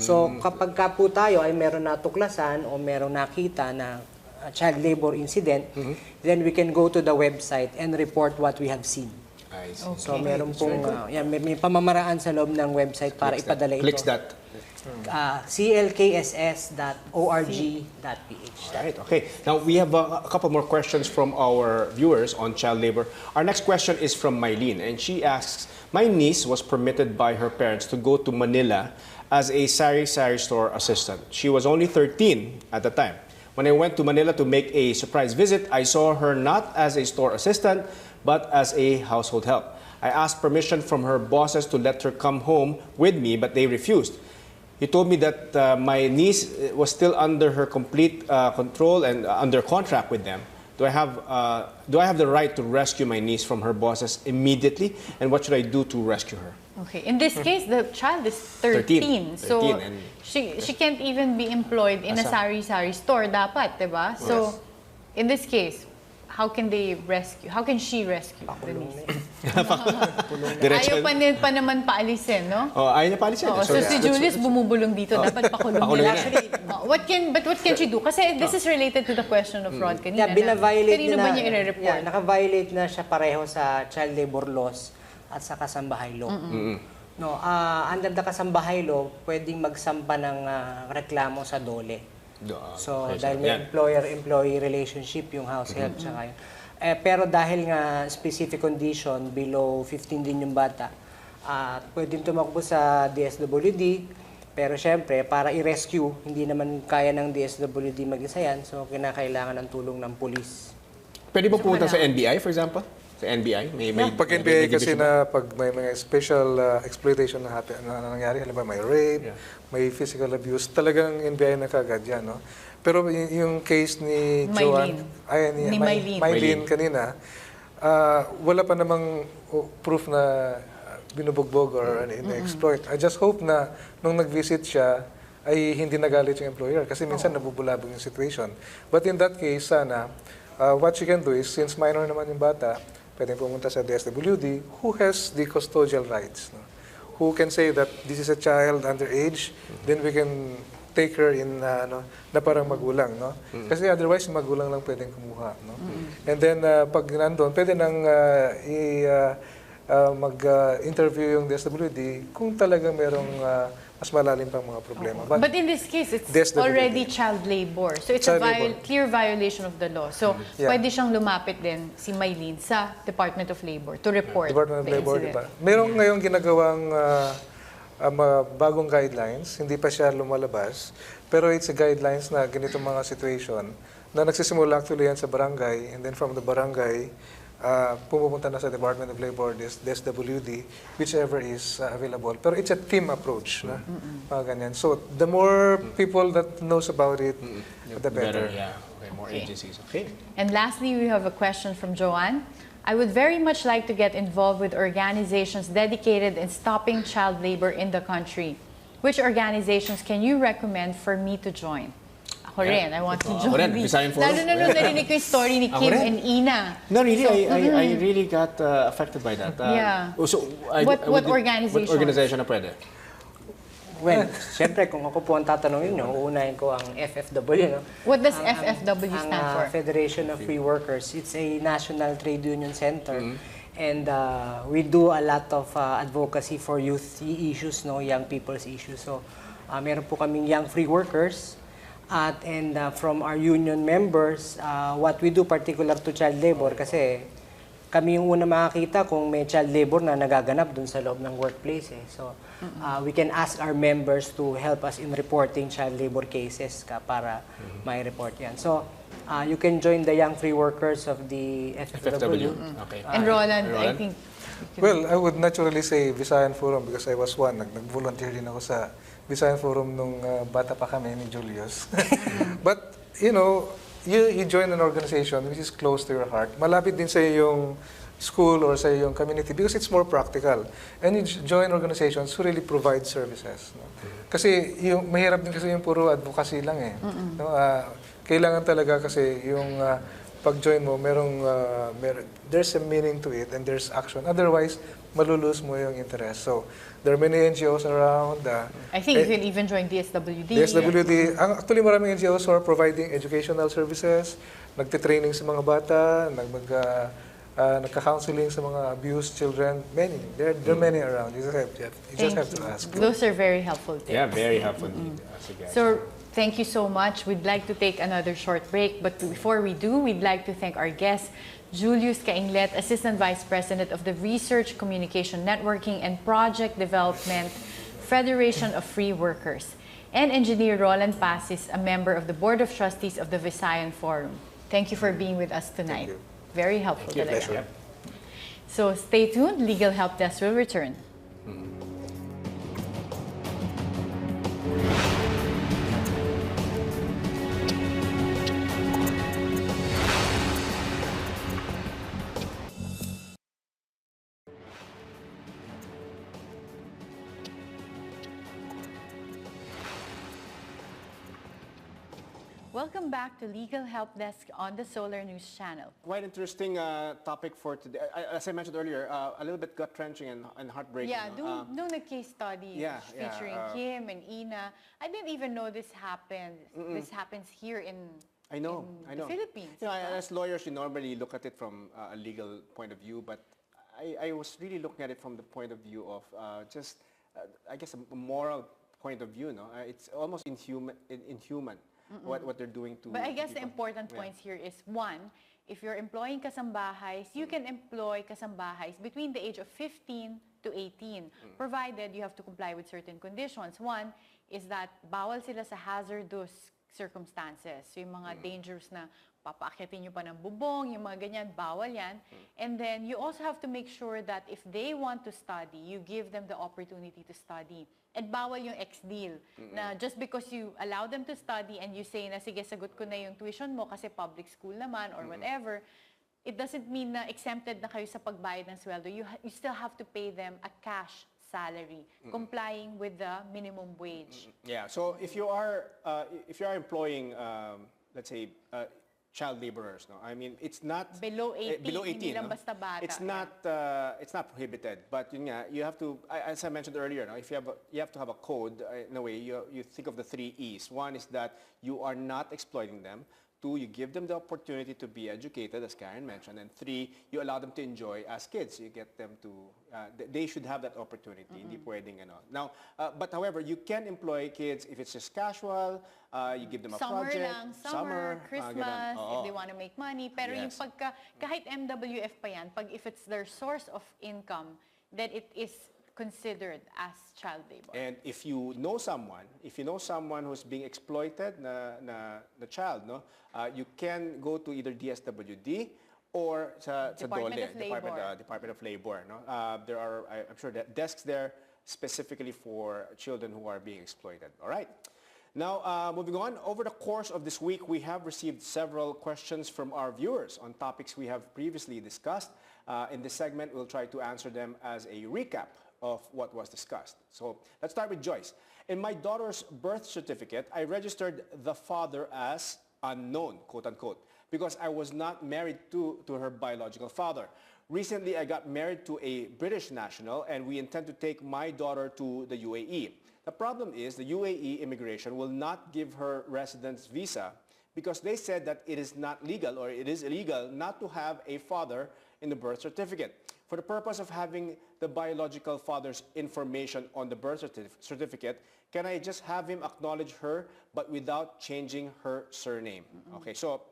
Speaker 4: So kapag ka po tayo ay meron natuklasan o meron nakita na child labor incident, then we can go to the website and report what we have seen.
Speaker 2: I see.
Speaker 4: Okay. So meron pong may pamamaraan sa loob ng website para ipadala ito. clkss.org.ph.
Speaker 2: Right, okay. Now, we have a couple more questions from our viewers on child labor. Our next question is from Mylene, and she asks, my niece was permitted by her parents to go to Manila as a sari-sari store assistant. She was only 13 at the time. When I went to Manila to make a surprise visit, I saw her not as a store assistant, but as a household help. I asked permission from her bosses to let her come home with me, but they refused. He told me that my niece was still under her complete control and under contract with them. Do I have the right to rescue my niece from her bosses immediately? And what should I do to rescue her?
Speaker 1: Okay. In this case, the child is 13. So, she can't even be employed in a sari-sari store dapat, diba? So, in this case, how can she rescue the niece? Ayaw pa naman paalisin, no?
Speaker 2: Ayaw niya paalisin.
Speaker 1: So si Julius bumubulong dito, dapat pakulong nila. Actually, what can she do? Kasi this is related to the question of fraud kanina.
Speaker 4: Bina-violate
Speaker 1: ba niya i-report?
Speaker 4: Naka-violate na siya pareho sa child labor laws at sa kasambahay law. No, under the kasambahay law, pwedeng magsampa ng reklamo sa DOLE. So, dahil may employer-employee relationship yung house help tsaka yun. Pero dahil nga specific condition, below 15 din yung bata, pwedeng tumakbo sa DSWD, pero syempre, para i-rescue, hindi naman kaya ng DSWD mag-isa yan, so kinakailangan ng tulong ng police.
Speaker 2: Pwede ba pumunta sa NBI, for example? Sa NBI?
Speaker 3: Pag NBI kasi na pag may mga special exploitation na nangyari, halimbawa may rape, may physical abuse, talagang NBI na kagad yan, no? Pero yung case ni Joanne, ni Mylene kanina, wala pa namang proof na binubugbog or ina-exploit. I just hope na nung nag-visit siya, ay hindi nagalit yung employer kasi minsan nabubulabog yung situation. But in that case, sana, what you can do is, since minor naman yung bata, pwedeng pumunta sa DSWD, who has the custodial rights. No? Who can say that this is a child underage, then we can take her in na parang magulang. No? Kasi otherwise, magulang lang pwedeng kumuha. No? And then, pag nandun, pwede nang mag-interview yung DSWD kung talagang merong mas malalim pang mga problema.
Speaker 1: But in this case, it's
Speaker 3: DSWD.
Speaker 1: already child labor. So it's
Speaker 3: Child
Speaker 1: a
Speaker 3: labor.
Speaker 1: clear violation of the law. So
Speaker 3: Yeah.
Speaker 1: pwede siyang lumapit din si Maylene sa Department of Labor to report
Speaker 3: Department of
Speaker 1: the
Speaker 3: Labor,
Speaker 1: incident.
Speaker 3: diba? Merong ngayong ginagawang bagong guidelines, hindi pa siya lumalabas, pero it's a guidelines na ganitong mga situation na nagsisimula actually yan sa barangay, and then from the barangay, pumupunta na sa Department of Labor, DSWD, whichever is available. Pero it's a team approach, na mga ganyan. So the more people that knows about it, the better.
Speaker 2: Yeah. Okay, more agencies. Okay.
Speaker 1: And lastly, we have a question from Joanne. I would very much like to get involved with organizations dedicated in stopping child labor in the country. Which organizations can you recommend for me to join? Ako rin, I want to join.
Speaker 2: Ako rin, Visayan Forum.
Speaker 1: Lalo na nung narinig ko yung story ni Kim and Ina.
Speaker 2: No, really, I really got affected by that.
Speaker 1: Yeah.
Speaker 2: So,
Speaker 1: What organization?
Speaker 2: What organization na pwede?
Speaker 4: Well, siyempre, kung ako po ang tatanungin nyo, uunahin ko ang FFW. No?
Speaker 1: What does FFW stand for?
Speaker 4: Federation of Free Workers. It's a national trade union center. And we do a lot of advocacy for youth issues, no, young people's issues. So, meron po kaming young free workers. And from our union members, what we do particular to child labor, kasi kami yung una makakita kung may child labor na nagaganap dun sa loob ng workplace. So, we can ask our members to help us in reporting child labor cases para may report yan. So, you can join the Young Free Workers of the FFW.
Speaker 2: Okay.
Speaker 1: And Roland, I think...
Speaker 3: Well, I would naturally say Visayan Forum because I was one. Nag-volunteer din ako sa Visayan Forum nung bata pa kami ni Julius. But, you know, you join an organization which is close to your heart. Malapit din sa iyong school or sa iyong community because it's more practical. And you join organizations who really provide services. No? Kasi yung, mahirap din kasi yung puro advocacy lang eh. No? Kailangan talaga kasi yung pag-join mo, there's a meaning to it and there's action. Otherwise, malulose mo yung interest. So, there are many NGOs around.
Speaker 1: I think you can even join DSWD.
Speaker 3: DSWD. Actually, maraming NGOs who are providing educational services, nagtitraining sa mga bata, nagka-counseling sa mga abused children. Many. There are many around. You just have to ask.
Speaker 1: Those are very helpful tips.
Speaker 2: Yeah, very helpful.
Speaker 1: So, thank you so much. We'd like to take another short break, but before we do, we'd like to thank our guest, Julius Cainglet, Assistant Vice President of the Research, Communication, Networking, and Project Development Federation of Free Workers, and Engineer Roland Pacis, a member of the Board of Trustees of the Visayan Forum. Thank you for being with us tonight. Very helpful.
Speaker 2: Pleasure.
Speaker 1: So stay tuned. Legal Help Desk will return. Welcome back to Legal Help Desk on the Solar News Channel.
Speaker 2: Quite interesting topic for today. As I mentioned earlier, a little bit gut-wrenching and heartbreaking.
Speaker 1: Yeah, doing a case study featuring Kim and Ina. I didn't even know this happened. This happens here in the Philippines.
Speaker 2: You know, as lawyers, you normally look at it from a legal point of view, but I was really looking at it from the point of view of I guess, a moral point of view. No, it's almost inhuman. What they're doing to.
Speaker 1: But I guess the
Speaker 2: people.
Speaker 1: important points here is, one, if you're employing kasambahays, you can employ kasambahays between the age of 15 to 18, provided you have to comply with certain conditions. One is that bawal sila sa hazardous circumstances. So yung mga dangerous na papaakyatin nyo pa ng bubong, yung mga ganyan, bawal yan. And then you also have to make sure that if they want to study, you give them the opportunity to study. At bawal yung ex-deal na just because you allow them to study and you say na sige sagot ko na yung tuition mo kasi public school naman or whatever, it doesn't mean na exempted na kayo sa pagbayad ng sweldo. You still have to pay them a cash salary, complying with the minimum wage.
Speaker 2: Yeah. So if you are employing, let's say, child laborers, no, I mean, it's not
Speaker 1: Below 18, hindi lang
Speaker 2: no?
Speaker 1: basta bata.
Speaker 2: It's not prohibited, but yun nga, you have to, as I mentioned earlier, no, if you have to have a code. In a way, you think of the 3 E's. One is that you are not exploiting them. 2, you give them the opportunity to be educated, as Karen mentioned. And 3, you allow them to enjoy as kids. You get them to, they should have that opportunity. Hindi pwedeng, ano. Now, but however, you can employ kids if it's just casual, you give them a project.
Speaker 1: Summer, Christmas, if they want to make money. Pero
Speaker 2: Yes.
Speaker 1: yung kahit MWF pa yan, if it's their source of income, then it is considered as child labor.
Speaker 2: And if you know someone who's being exploited na child, no, you can go to either DSWD or sa
Speaker 1: Department
Speaker 2: DOLE,
Speaker 1: of Labor.
Speaker 2: Department of Labor. No? There are, I'm sure, desks there specifically for children who are being exploited. All right. Now, moving on, over the course of this week, we have received several questions from our viewers on topics we have previously discussed. In this segment, we'll try to answer them as a recap of what was discussed. So let's start with Joyce. In my daughter's birth certificate, I registered the father as unknown, quote unquote, because I was not married to her biological father. Recently, I got married to a British national and we intend to take my daughter to the UAE. The problem is the UAE immigration will not give her residence visa because they said that it is not legal or it is illegal not to have a father in the birth certificate. For the purpose of having the biological father's information on the birth certificate, can I just have him acknowledge her but without changing her surname? Okay, so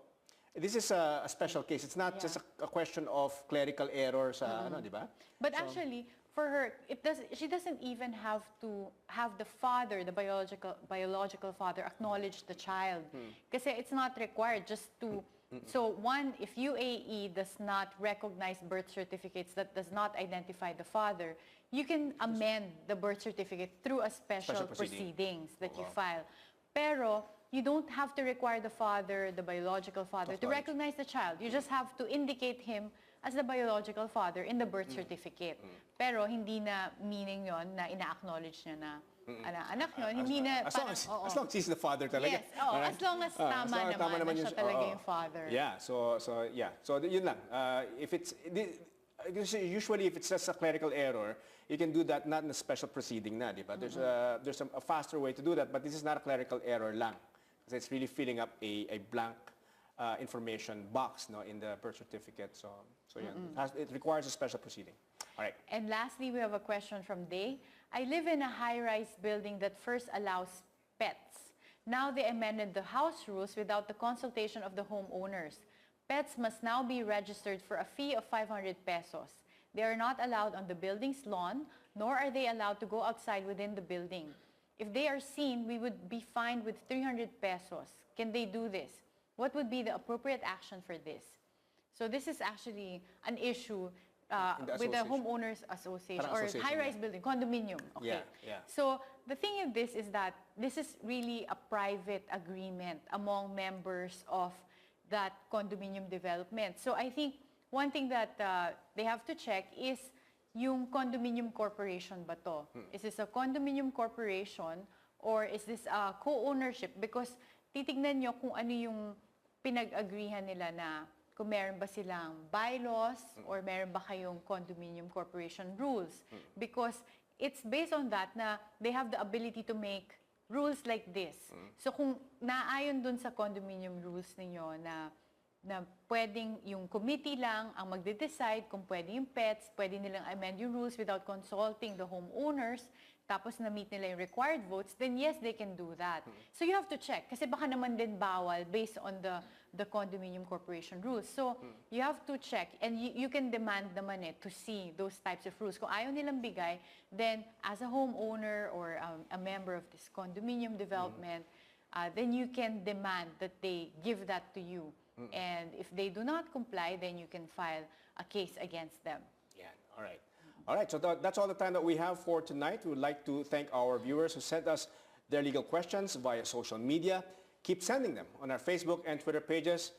Speaker 2: this is a special case. It's not just a question of clerical errors, ano, di ba?
Speaker 1: But actually, for her, she doesn't even have to have the father, the biological father, acknowledge the child. Kasi it's not required just to. So one, if UAE does not recognize birth certificates that does not identify the father, you can amend the birth certificate through a special proceedings that you file. Pero you don't have to require the father, the biological father, to recognize the child. You just have to indicate him as the biological father in the birth certificate. Pero hindi na meaning yon na ina-acknowledge niya na anak yun, hindi na
Speaker 2: as long as he's the father talaga.
Speaker 1: Yes, as long as tama naman na siya talaga yung father.
Speaker 2: Yeah, so yun lang. If it's usually if it's just a clerical error, you can do that not in a special proceeding na, di ba? There's a faster way to do that, but this is not a clerical error lang. Because it's really filling up a blank information box, no, in the birth certificate. So yun. It requires a special proceeding. All right.
Speaker 1: And lastly, we have a question from Day. I live in a high-rise building that first allows pets. Now they amended the house rules without the consultation of the homeowners. Pets must now be registered for a fee of 500 pesos. They are not allowed on the building's lawn, nor are they allowed to go outside within the building. If they are seen, we would be fined with 300 pesos. Can they do this? What would be the appropriate action for this? So this is actually an issue with the homeowners association or high-rise building, condominium. Okay.
Speaker 2: Yeah.
Speaker 1: So the thing of this is that this is really a private agreement among members of that condominium development. So I think one thing that they have to check is yung condominium corporation ba to? Is this a condominium corporation or is this a co-ownership? Because titignan nyo kung ano yung pinag-agreehan nila na kung meron ba silang bylaws or meron ba kayong condominium corporation rules. Because it's based on that na they have the ability to make rules like this. So kung naayon dun sa condominium rules ninyo na pwedeng yung committee lang ang magde-decide kung pwede yung pets, pwede nilang amend yung rules without consulting the homeowners, tapos na-meet nila yung required votes, then yes, they can do that. So you have to check, kasi baka naman din bawal based on the condominium corporation rules. So you have to check, and you can demand naman to see those types of rules. Kung ayaw nilang bigay, then as a homeowner or a member of this condominium development, then you can demand that they give that to you. And if they do not comply, then you can file a case against them.
Speaker 2: Yeah, all right. All right, so that's all the time that we have for tonight. We would like to thank our viewers who sent us their legal questions via social media. Keep sending them on our Facebook and Twitter pages.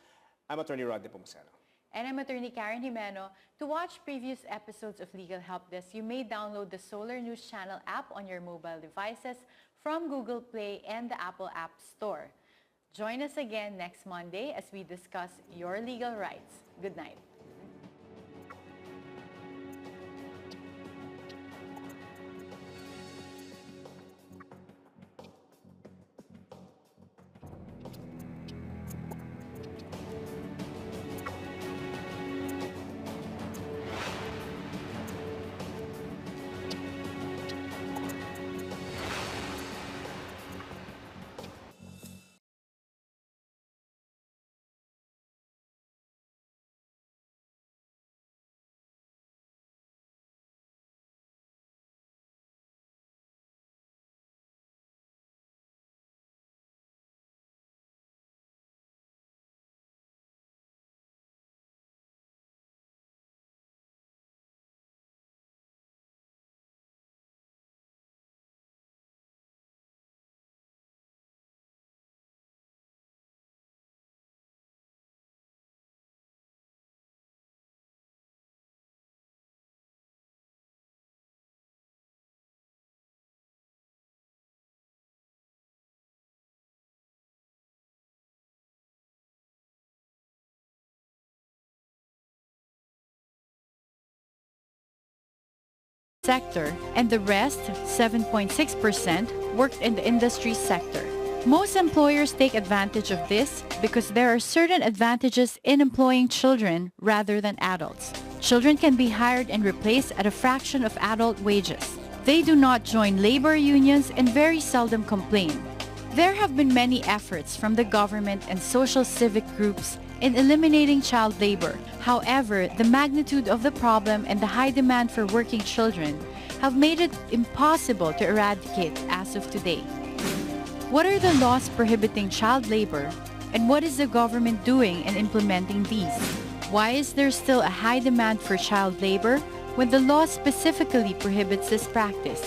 Speaker 2: I'm Attorney Rod Nepomuceno.
Speaker 1: And I'm Attorney Karen Jimeno. To watch previous episodes of Legal Help Desk, you may download the Solar News Channel app on your mobile devices from Google Play and the Apple App Store. Join us again next Monday as we discuss your legal rights. Good night. Sector, and the rest, 7.6%, worked in the industry sector. Most employers take advantage of this because there are certain advantages in employing children rather than adults. Children can be hired and replaced at a fraction of adult wages. They do not join labor unions and very seldom complain. There have been many efforts from the government and social civic groups in eliminating child labor. However, the magnitude of the problem and the high demand for working children have made it impossible to eradicate as of today. What are the laws prohibiting child labor, and what is the government doing in implementing these? Why is there still a high demand for child labor when the law specifically prohibits this practice?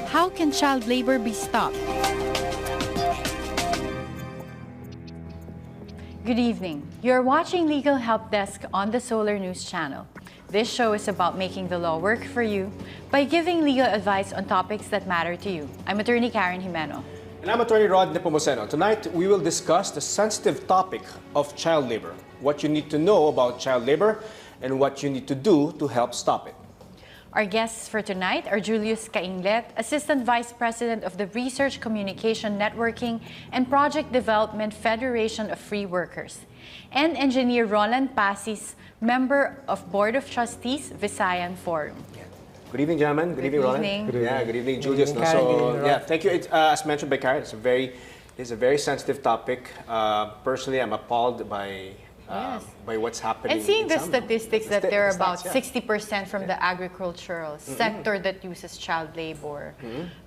Speaker 1: How can child labor be stopped? Good evening. You're watching Legal Help Desk on the Solar News Channel. This show is about making the law work for you by giving legal advice on topics that matter to you. I'm Attorney Karen Jimeno.
Speaker 2: And I'm Attorney Rod Nepomuceno. Tonight, we will discuss the sensitive topic of child labor, what you need to know about child labor, and what you need to do to help stop it.
Speaker 1: Our guests for tonight are Julius Cainglet, Assistant Vice President of the Research, Communication, Networking, and Project Development Federation of Free Workers, and Engineer Roland Pacis, Member of Board of Trustees, Visayan Forum.
Speaker 2: Good evening, gentlemen. Good evening, Roland.
Speaker 1: Good evening.
Speaker 2: Yeah, good evening, Julius.
Speaker 4: Good evening,
Speaker 2: Yeah, thank you. As mentioned by Karen, it's a very sensitive topic. Personally, I'm appalled by what's happening.
Speaker 1: And seeing the
Speaker 2: some
Speaker 1: statistics that there are about
Speaker 2: yeah.
Speaker 1: 60% from the agricultural sector that uses child labor.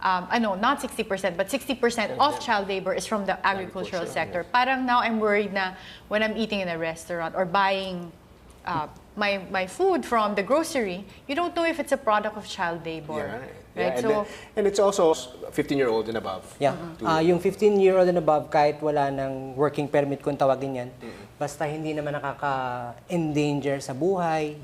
Speaker 1: No, not 60%, but 60% of child labor is from the agricultural sector. Parang now I'm worried na when I'm eating in a restaurant or buying my food from the grocery, you don't know if it's a product of child labor.
Speaker 2: Yeah, right.
Speaker 1: Right?
Speaker 2: Yeah, and it's also 15-year-old and above.
Speaker 4: Yeah. Yung 15-year-old and above, kahit wala ng working permit kung tawagin yan, basta hindi naman nakaka-endanger sa buhay,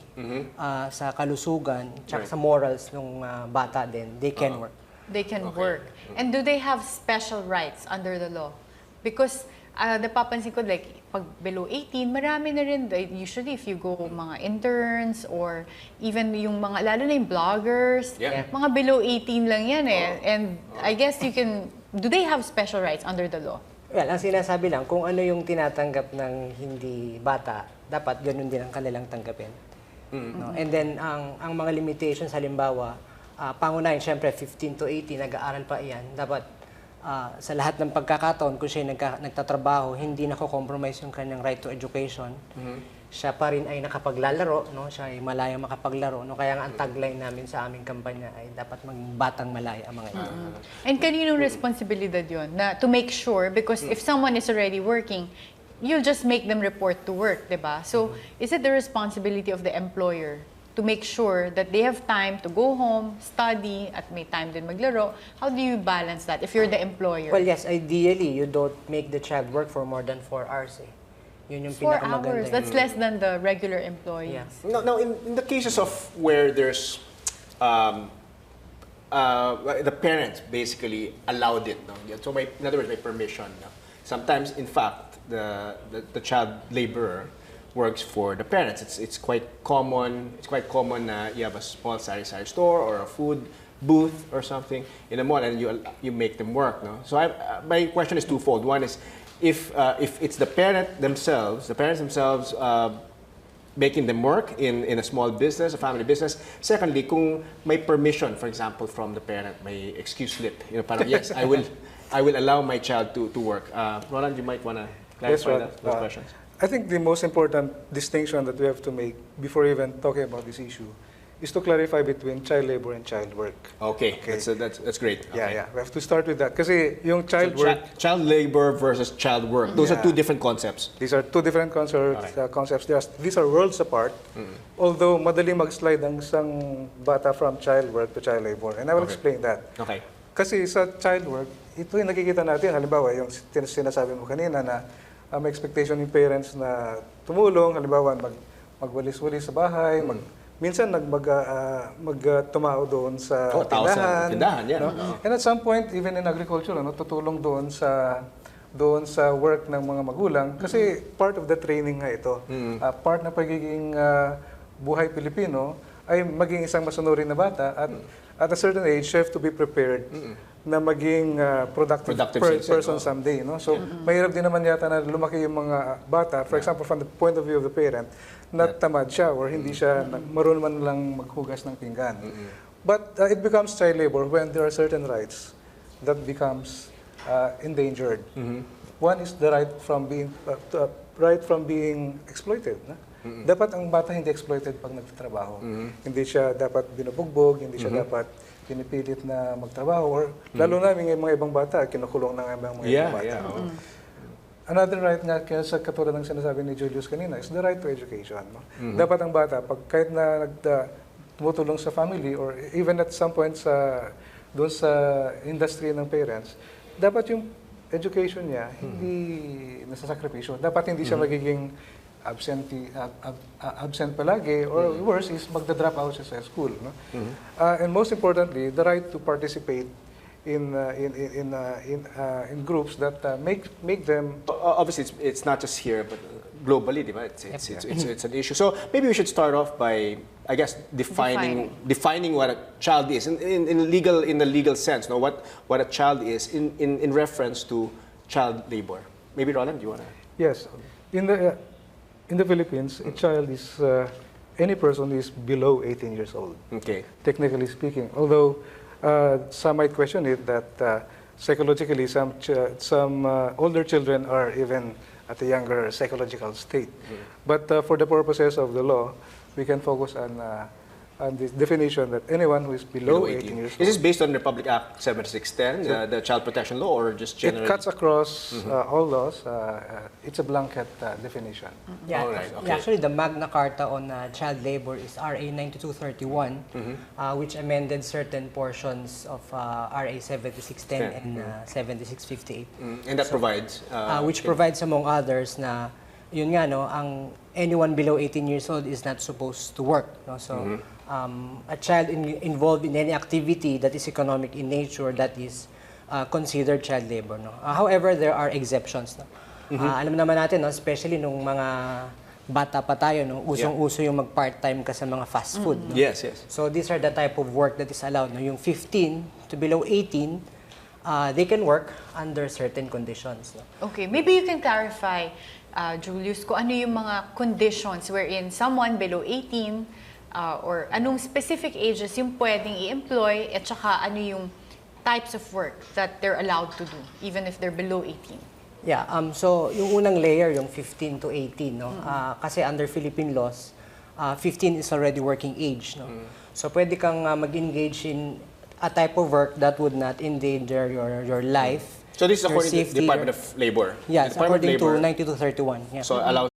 Speaker 4: sa kalusugan, tsaka sa morals ng bata din, they can work.
Speaker 1: They can work. And do they have special rights under the law? Because napapansin ko, like, pag below 18, marami na rin, usually if you go mga interns or even yung mga, lalo na yung bloggers, mga below 18 lang yan eh. And I guess do they have special rights under the law?
Speaker 4: Well, ang sinasabi lang, kung ano yung tinatanggap ng hindi bata, dapat ganun din ang kanilang tanggapin. No? And then, ang mga limitations, halimbawa, pangunahin, syempre, 15 to 18, nag-aaral pa iyan, dapat sa lahat ng pagkakataon, kung siya nagtatrabaho, hindi nako-compromise yung kanyang right to education. Siya pa rin ay nakapaglalaro, no? Siya ay malayang makapaglaro. No? Kaya nga ang tagline namin sa aming kampanya ay dapat maging batang malaya ang mga ito.
Speaker 1: And kaninong responsibilidad yun? Na to make sure, because if someone is already working, you'll just make them report to work, diba? So, is it the responsibility of the employer to make sure that they have time to go home, study, at may time din maglaro? How do you balance that if you're the employer?
Speaker 4: Well, yes, ideally, you don't make the child work for more than 4 hours. Yun yung
Speaker 1: 4
Speaker 4: pinakamaganda.
Speaker 1: hours. That's less than the regular employees.
Speaker 4: Yeah.
Speaker 2: Now in the cases of where there's the parents basically allowed it, no? So in other words, by permission. No? Sometimes, in fact, the child laborer works for the parents. It's quite common. It's quite common that you have a small sari-sari store or a food booth or something in a mall, and you make them work. No? So my question is twofold. One is if it's the parents themselves making them work in a small business, a family business. Secondly, kung may permission, for example, from the parent, may excuse slip. Parang, yes, I will allow my child to work. Roland, you might want to clarify those questions.
Speaker 3: I think the most important distinction that we have to make before even talking about this issue is to clarify between child labor and child work.
Speaker 2: Okay. That's great. Okay.
Speaker 3: Yeah. We have to start with that. Kasi yung child work...
Speaker 2: Child labor versus child work. Those are two different concepts.
Speaker 3: These are two different concepts. These are worlds apart. Although madaling mag-slide ang isang bata from child work to child labor. And I will explain that.
Speaker 2: Okay.
Speaker 3: Kasi sa child work, ito yung nakikita natin. Halimbawa, yung sinasabi mo kanina na may expectation ng parents na tumulong. Halimbawa, magwalis-walis sa bahay, minsan magtumao doon sa tindahan.
Speaker 2: Yeah.
Speaker 3: No? And at some point, even in agriculture, tutulong doon sa work ng mga magulang. Kasi part of the training nga ito. Part na pagiging buhay Pilipino ay maging isang masunurin na bata at a certain age, you have to be prepared na maging productive person someday. No? So, mahirap din naman yata na lumaki yung mga bata. For example, from the point of view of the parent, na tamad siya or hindi siya marunong man lang maghugas ng pinggan. But it becomes child labor when there are certain rights that becomes endangered. One is the right from being exploited. No? Dapat ang bata hindi exploited pag nagtatrabaho. Hindi siya dapat binubugbog, hindi siya dapat pinipilit na magtrabaho, or lalo na yung mga ibang bata, kinukulong ng mga ibang bata. Another right nga, kaya sa katulad ng sinasabi ni Julius kanina, is the right to education. No? Dapat ang bata, kahit na tumutulong sa family, or even at some point doon sa industry ng parents, dapat yung education niya hindi nasasakripisyo. Dapat hindi siya magiging absent palagi, or worse is magda-drop out siya sa school. No? And most importantly, the right to participate in groups that make them...
Speaker 2: Obviously, it's not just here, but globally, right? It's an issue. So maybe we should start off by, I guess, defining what a child is in the legal sense. No, what a child is in reference to child labor. Maybe Roland, do you want to?
Speaker 3: Yes, in the Philippines, a child is any person who is below 18 years old.
Speaker 2: Okay.
Speaker 3: Technically speaking, although some might question it that psychologically some older children are even at a younger psychological state. But for the purposes of the law, we can focus on this definition that anyone who is below 18 years old.
Speaker 2: Is this based on Republic Act 7610, the Child Protection Law, or just generally?
Speaker 3: It cuts across all laws. It's a blanket definition.
Speaker 4: Yeah,
Speaker 2: All right, okay.
Speaker 4: Actually, the Magna Carta on child labor is RA 9231, which amended certain portions of RA 7610 and 7658.
Speaker 2: And that provides?
Speaker 4: Which provides, among others, na yun nga, no, anyone below 18 years old is not supposed to work. No? So, a child involved in any activity that is economic in nature, that is considered child labor. No? However, there are exceptions. No? Alam naman natin, no, especially nung mga bata pa tayo, no, usong-uso yung mag-part-time ka sa mga fast food. No?
Speaker 2: Yes.
Speaker 4: So these are the type of work that is allowed. No? Yung 15 to below 18, they can work under certain conditions. No?
Speaker 1: Okay, maybe you can clarify, Julius, kung ano yung mga conditions wherein someone below 18 or anong specific ages yung pwedeng i-employ, at saka ano yung types of work that they're allowed to do, even if they're below 18.
Speaker 4: Yeah, so yung unang layer, yung 15 to 18, no? Kasi under Philippine laws, 15 is already working age, no? So pwede kang mag-engage in a type of work that would not endanger your life.
Speaker 2: So this is according
Speaker 4: safety,
Speaker 2: to the Department of Labor?
Speaker 4: Yes, according to 9231. Yeah.
Speaker 2: So allows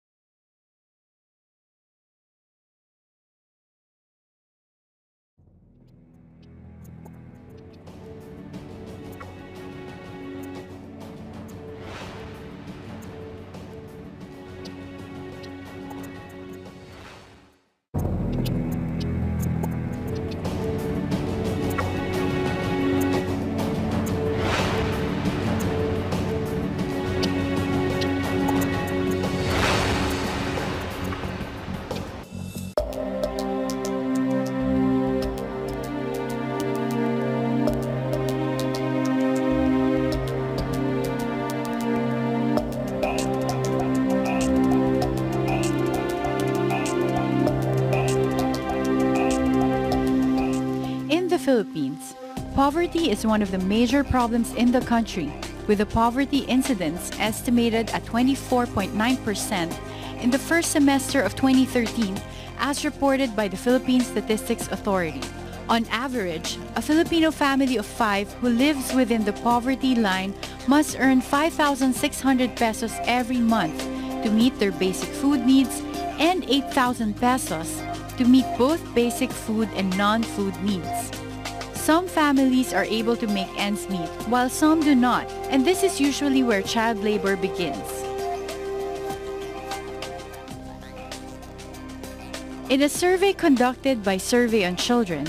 Speaker 1: Poverty is one of the major problems in the country, with the poverty incidence estimated at 24.9% in the first semester of 2013, as reported by the Philippine Statistics Authority. On average, a Filipino family of 5 who lives within the poverty line must earn 5,600 pesos every month to meet their basic food needs and 8,000 pesos to meet both basic food and non-food needs. Some families are able to make ends meet, while some do not, and this is usually where child labor begins. In a survey conducted by Survey on Children,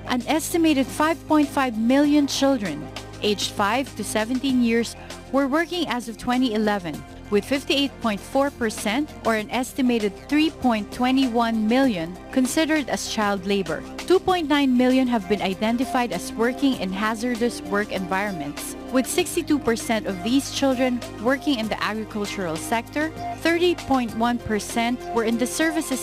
Speaker 1: an estimated 5.5 million children aged 5 to 17 years were working as of 2011, with 58.4% or an estimated 3.21 million considered as child labor. 2.9 million have been identified as working in hazardous work environments, with 62% of these children working in the agricultural sector, 30.1% were in the services